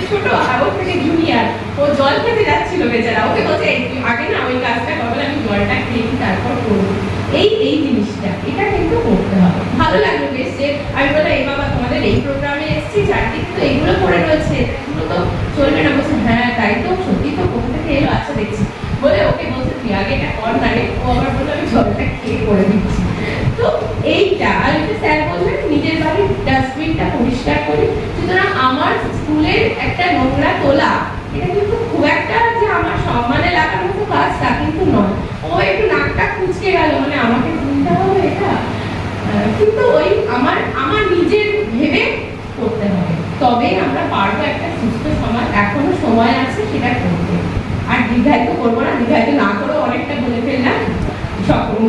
ছোট ওর থেকে জুনিয়র, ও জল খেতে যাচ্ছিল বেচারা, ওকে বলছে আগে না ওই কাজটা করবে, আমি জলটা খেয়ে তারপর করবো। এই জিনিসটা এটা কিন্তু করতে হবে। ভালো লাগলো বেশ যে আমি বললাম, এই বাবা তোমাদের এই প্রোগ্রামে এসেছি, চারদিকে তো এইগুলো পড়ে রয়েছে, এগুলো তো চলবে না। বলছে হ্যাঁ তাই তো, সত্যি তো, কোথা থেকে এলো, আচ্ছা দেখছি বলে ওকে বলছে তুই আগে এটা কর না রে। ও আবার বললো আমি জলটা খেয়ে করে দিচ্ছি। তো এইটা, আর একটা স্যার বললেন নিজের বাড়ির ডাস্টবিনটা পরিষ্কার করি। সুতরাং আমার স্কুলের একটা নোংরা তোলা, এটা কিন্তু খুব একটা যে আমার সম্মানে লাগার মতো কাজ তা কিন্তু নয়। ও একটু নাকটা কুচকে গেল, মানে আমাকে তুলতে হবে এটা, কিন্তু ওই আমার নিজের ভেবে করতে হবে, তবেই আমরা পারবো একটা সুস্থ সমাজ। এখনো সময় আছে সেটা করতে। আর দীর্ঘায়িত করবো না, দীর্ঘায়িত না করেও অনেকটা বলে ফেললাম,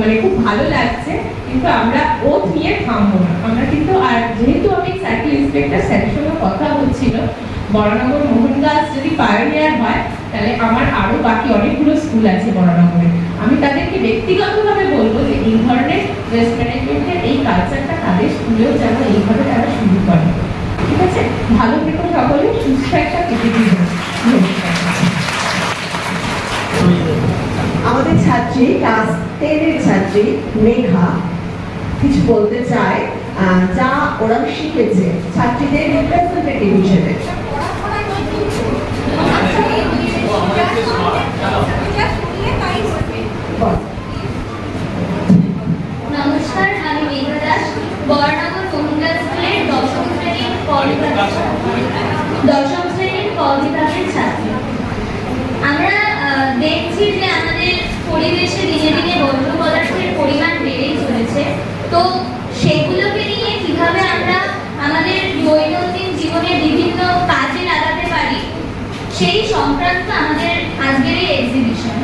মানে খুব ভালো লাগছে, কিন্তু আমরা ওথ নিয়ে থামবো না আমরা কিন্তু। আর যেহেতু আমি সার্কেল ইন্সপেক্টর স্যারের সঙ্গে কথা হচ্ছিল, বরানগর মোহনদাস যদি পায়োনিয়ার হয়, তাহলে আমার আরো বাকি অনেকগুলো স্কুল আছে বরানগরে। আমি তাদেরকে ব্যক্তিগতভাবে বলবো যে এই ধরনের ওয়েস্ট ম্যানেজমেন্টের এই কালচারটা তাদের স্কুলেও যেন এইভাবে তারা শুরু করে। ঠিক আছে? ভালো থেকো সকলে, সুস্থ একটা পৃথিবী হোক। আমাদের ছাত্রী, ক্লাস 10-এর ছাত্রী মেঘা কিছু বলতে চায়, যা ওরা শিখেছে ছাত্রীদের রিপ্রেজেন্টেটিভ হিসেবে। নমস্কার, আমি মেঘা দাস, বরানগর মোহনদাস স্কুলের 10ম শ্রেণীর ক বিভাগের তো আমাদের আজকের এই এক্সিবিশন।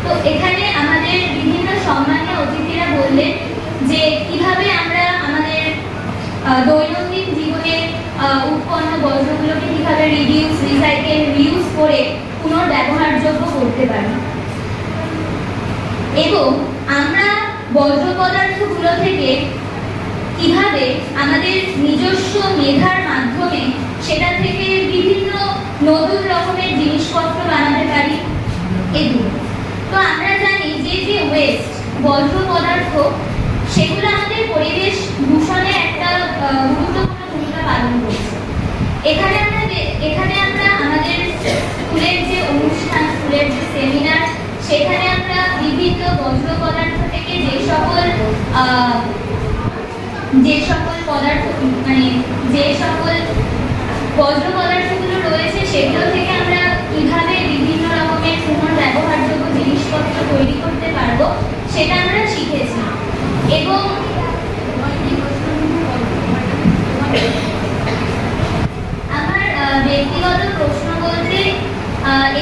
তো এখানে আমাদের বিভিন্ন সম্মানীয় অতিথিরা বললেন যে কিভাবে আমরা আমাদের দৈনন্দিন জীবনে উৎপন্ন বর্জ্যগুলোকে কিভাবে রিডিউস, রিসাইকেল, রিউজ করে পুনর্ব্যবহারযোগ্য করতে পারি এবং আমরা বর্জ্য পদার্থগুলো থেকে কিভাবে আমাদের নিজস্ব মেধার মাধ্যমে সেটা থেকে বিভিন্ন নতুন রকমের জিনিসপত্র বানাতে পারি। এগুলো তো আমরা জানি যে যে ওয়েস্ট, বর্জ্য পদার্থ, সেগুলো আমাদের পরিবেশ দূষণে একটা গুরুত্বপূর্ণ ভূমিকা পালন করছে। এখানে আমরা আমাদের স্কুলের যে অনুষ্ঠান, স্কুলের যে সেমিনার, সেখানে আমরা বিভিন্ন বর্জ্য পদার্থ থেকে যে সকল পদার্থ যে সকল বর্জ্য পদার্থগুলো রয়েছে সেগুলো থেকে আমরা কিভাবে বিভিন্ন রকমের পুনর্ব্যবহারযোগ্য জিনিসপত্র তৈরি করতে পারবো সেটা আমরা শিখেছি। এবং আমার ব্যক্তিগত প্রশ্ন বলতে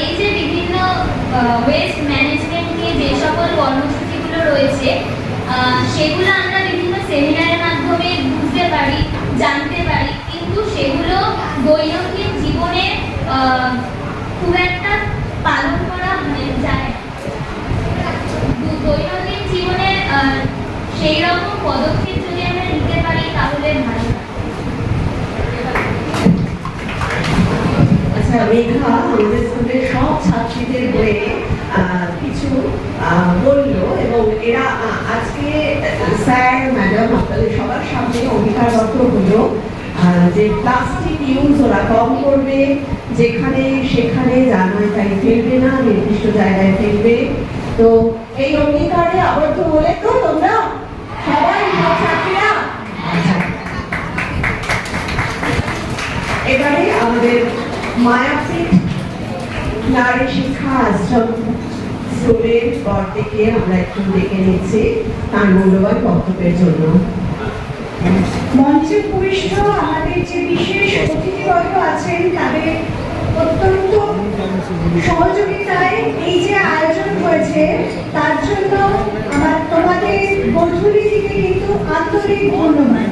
এই যে বিভিন্ন ওয়েস্ট ম্যানেজমেন্ট নিয়ে যে সকল কর্মসূচিগুলো রয়েছে সেগুলো আমরা বিভিন্ন সেমিনারের মাধ্যমে বুঝতে পারি, জানতে পারি, কিন্তু সেগুলো দৈনন্দিন জীবনে খুব একটা পালন করা যায়। দৈনন্দিন জীবনে সেই রকম পদক্ষেপ যদি আমরা নিতে পারি তাহলে ভালো। আচ্ছা, মেঘা আমাদের স্কুলের সব ছাত্রীদের হয়ে কিছু বললো এবং এরা আজকে স্যার, ম্যাডাম আপনাদের সবার সামনে অঙ্গীকারবদ্ধ হলো যে প্লাস্টিক ইউজ ওরা কম করবে, যেখানে সেখানে জানায় তাই ফেলবে না, নির্দিষ্ট জায়গায় ফেলবে। তো এই অঙ্গীকারে আবদ্ধ হলে তো তোমরা সবাই, সব ছাত্রীরা? এবারে আমাদের মায়াপীঠ নারী শিক্ষা আশ্রম স্কুলের পর থেকে আমরা একটু ডেকে নিচ্ছি তার মূল্যবান বক্তব্যের জন্য। মঞ্চে উপবিষ্ট আমাদের যে বিশেষ অতিথিবর্গ আছেন তাদের অত্যন্ত সহযোগিতায় এই যে আয়োজন হয়েছে তার জন্য তোমাদের বন্ধুরি থেকে কিন্তু আন্তরিক ধন্যবাদ।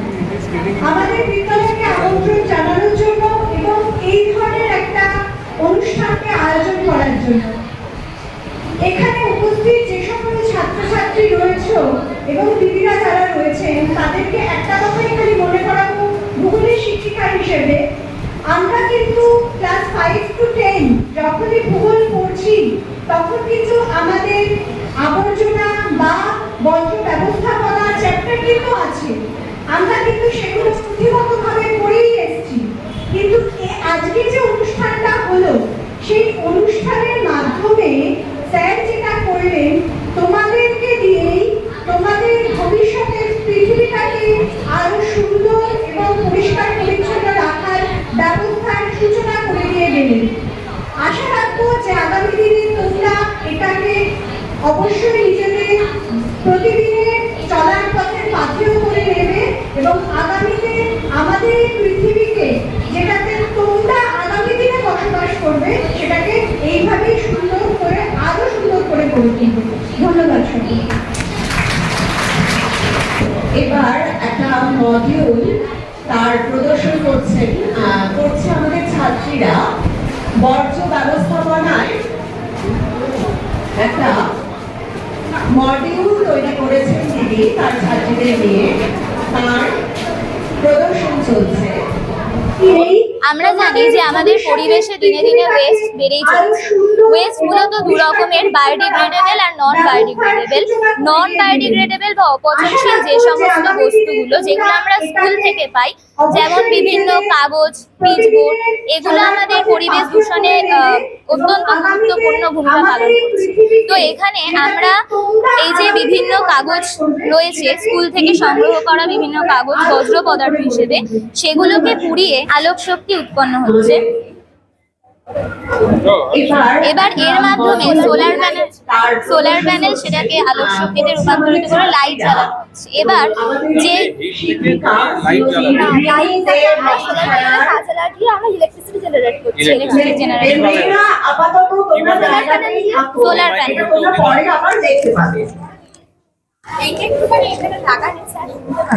আমাদের বিদ্যালয়কে আমন্ত্রণ জানানোর জন্য এবং এই ধরনের একটা অনুষ্ঠানকে আয়োজন করার জন্য। এখানে উপস্থিত যে সকল ছাত্রছাত্রী রয়েছে এবং দিদিরা যারা রয়েছেন তাদেরকে একটা কথাই খালি মনে করাবো, ভূগোলের শিক্ষিকা হিসেবে আমরা কিন্তু ক্লাস 5 to 10 যখনই ভূগোল পড়ছি তখন কিন্তু আমাদের আবর্জনা বা বর্জ্য ব্যবস্থাপনা চ্যাপ্টার কিন্তু আছে, আমরা কিন্তু সেগুলো পুঁথিগতভাবে পড়েই এসেছি। কিন্তু আজকে যে অনুষ্ঠানটা হলো সেই অনুষ্ঠানের মাধ্যমে স্যার যেটা করলেন, তোমাদেরকে দিয়েই তোমাদের ভবিষ্যতের পৃথিবীটাকে আরো সুন্দর এবং পরিষ্কার পরিচ্ছন্ন রাখার ব্যবস্থার সূচনা করে দিয়ে গেলেন। আশা রাখবো যে আগামী দিনে তোমরা এটাকে অবশ্যই নিজেদের প্রতিদিনের চলার পথের পাথেয় করে নেবে এবং আগামীতে আমাদের এই পৃথিবীকে, যেটাতে তোমরা আগামী দিনে বসবাস করবে, সেটাকে এইভাবেই সুন্দর করে আরো সুন্দর করে গড়ে তুলবে। ধন্যবাদ সবাইকে। এবার একটা মডিউল তার প্রদর্শন করছে আমাদের ছাত্রীরা। বর্জ্য ব্যবস্থাপনায় একটা মডিউল তৈরি করেছেন দিদি তার ছাত্রীদের নিয়ে, তার প্রদর্শন চলছে। আমরা জানি যে আমাদের পরিবেশে দিনে দিনে ওয়েস্ট বেড়েই চলেছে। ওয়েস্ট মূলত দু রকমের, বায়োডিগ্রেডেবল আর নন বায়োডিগ্রেডেবল। নন বায়োডিগ্রেডেবল বা অপচনশীল যে সমস্ত বস্তুগুলো যেগুলো আমরা স্কুল থেকে পাই, যেমন বিভিন্ন কাগজ, পিচবোর্ড, এগুলো আমাদের পরিবেশ দূষণে অত্যন্ত গুরুত্বপূর্ণ ভূমিকা পালন করছে। তো এখানে আমরা এই যে বিভিন্ন কাগজ রয়েছে, স্কুল থেকে সংগ্রহ করা বিভিন্ন কাগজ বজ্র পদার্থ হিসেবে, সেগুলোকে পুড়িয়ে আলোক শক্তি উৎপন্ন হচ্ছে। এবার এর মাধ্যমে সোলার প্যানেল সেটাকে আলোক শক্তিতে রূপান্তরিত করে লাইট জ্বালানো হচ্ছে। এবার যে লাইটটাকে আমরা সোলার প্যানেলে কাজে লাগিয়ে আমরা ইলেকট্রিসিটি জেনারেট করছি। ইলেকট্রিসিটি জেনারেট করে মেয়েরা আপাতত তোমরা জায়গাটাই থাকো, সোলার প্যানেল তোমরা পরে আবার দেখতে পাবে।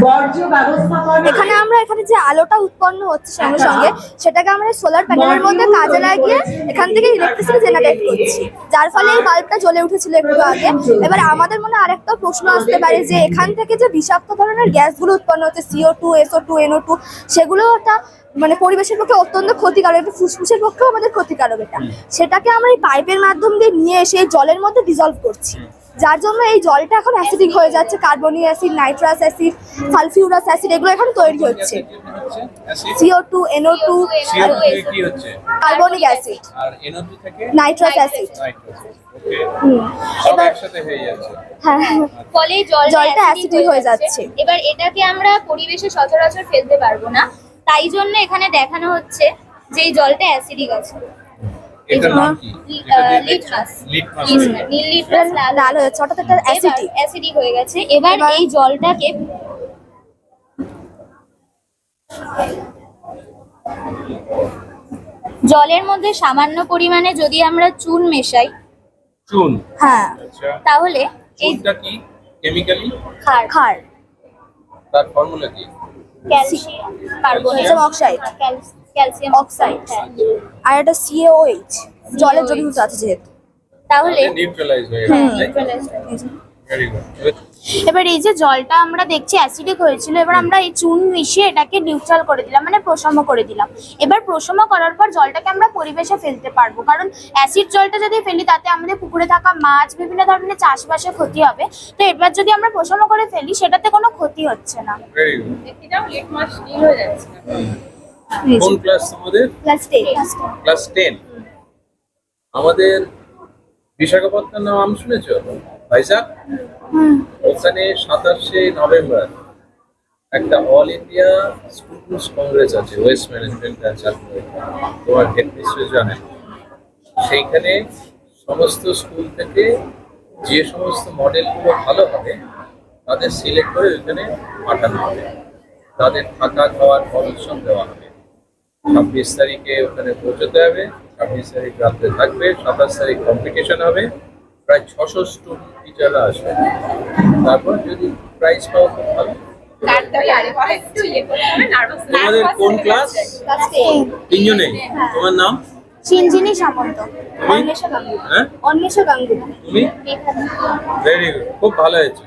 বর্জ্য ব্যবস্থাপনা এখানে আমরা এখানে যে আলোটা উৎপন্ন হচ্ছে সঙ্গে সঙ্গে সেটাকে আমরা সোলার প্যানেলের মধ্যে কাজে লাগিয়ে এখান থেকে ইলেকট্রিসিটি জেনারেট করছি, যার ফলে এই বাল্বটা জ্বলে উঠেছিল একটু আগে। এবার আমাদের মনে আরেকটা প্রশ্ন আসতে পারে যে এখান থেকে যে বিষাক্ত ধরনের গ্যাসগুলো উৎপন্ন হচ্ছে CO2, SO2, NO2, সেগুলো একটা মানে পরিবেশের পক্ষে অত্যন্ত ক্ষতিকারক, একটা ফুসফুসের পক্ষেও আমাদের ক্ষতিকারক। এটা সেটাকে আমরা এই পাইপের মাধ্যম দিয়ে নিয়ে এসে এই জলের মধ্যে ডিজলভ করছি, যার জন্য এই জলটা এখন অ্যাসিডিক হয়ে যাচ্ছে। Carbonic acid, nitrous acid, sulphurous acid এগুলো এখন তৈরি হচ্ছে। CO2, NO2, কি হচ্ছে কার্বনিক অ্যাসিড আর NO2 থেকে নাইট্রাস অ্যাসিড। ওকে সব এবার একসাথে হয়ে যাচ্ছে। হ্যাঁ, ফলে জলটা অ্যাসিডিক হয়ে যাচ্ছে। এবার এটাকে আমরা পরিবেশে সচরাচর ফেলতে পারবো না, তাই জন্য এখানে দেখানো হচ্ছে যে এই জলটা অ্যাসিডিক আছে। এটার নাম কি? Litmus, litmus. নীল লিটমাস লাল হয়েছে, অর্থাৎ এটা অ্যাসিডিক। অ্যাসিডিক হয়ে গেছে। এবার এই জলটাকে জলের মধ্যে সামান্য পরিমাণে যদি আমরা চুন মেশাই, চুন। হ্যাঁ, আচ্ছা তাহলে এই চুনটা কি কেমিক্যালি? ক্ষার, তার ফর্মুলা কি? Calcium carbonate calcium oxide, calcium oxide, আর এটা CaOH, জলের দ্রবীভূত আছে যেহেতু। তাহলে নিউট্রালাইজ হয়ে হুম। গেছে। Very good. এবার এই যে জলটা আমরা দেখছি অ্যাসিডিক হয়েছিল, এবার আমরা এই চুন মিশিয়ে এটাকে নিউট্রাল করে দিলাম, মানে প্রশম করে দিলাম। এবার প্রশম করার পর জলটাকে আমরা পরিবেশে ফেলতে পারবো, কারণ অ্যাসিড জলটা যদি ফেলি তাতে আমাদের পুকুরে থাকা মাছ, বিভিন্ন ধরনের চাষবাসে ক্ষতি হবে। তো এবার যদি আমরা প্রশম করে ফেলি সেটাতে কোনো ক্ষতি হচ্ছে না। Very good. এটাও লিটমাস নীল হয়ে যাচ্ছে। কোন ক্লাস তোমাদের? প্লাস 10। ক্লাস 10। আমাদের বিশাখাপত্তনম নাম শুনেছো? ভাইজাগ, ওখানে 27শে নভেম্বর একটা অল ইন্ডিয়া স্টুডেন্টস কংগ্রেস আছে, ওয়েস্ট ম্যানেজমেন্ট তোমার হেড মিস্ট্রেস জানেন। সেইখানে সমস্ত স্কুল থেকে যে সমস্ত মডেলগুলো ভালো হবে তাদের সিলেক্ট করে ওইখানে পাঠানো হবে, তাদের থাকা খাওয়ার পারমিশন দেওয়া হবে। 26 তারিখে ওখানে পৌঁছতে হবে, 26 তারিখ রাত্রে থাকবে, 27 তারিখ কম্পিটিশন হবে, প্রায় 600 স্টুডেন্ট টিচাররা আসবে। তারপর যদি প্রাইজ পাওয়া খুব ভালো। তোমাদের কোন ক্লাস? তিনজনে। তোমার নাম? চিনজিনি সামন্ত, তুমি? অন্বেষা গাঙ্গুলি। হ্যাঁ অন্বেষা গাঙ্গুলি। তুমি? ভেরি গুড, খুব ভালো হয়েছে।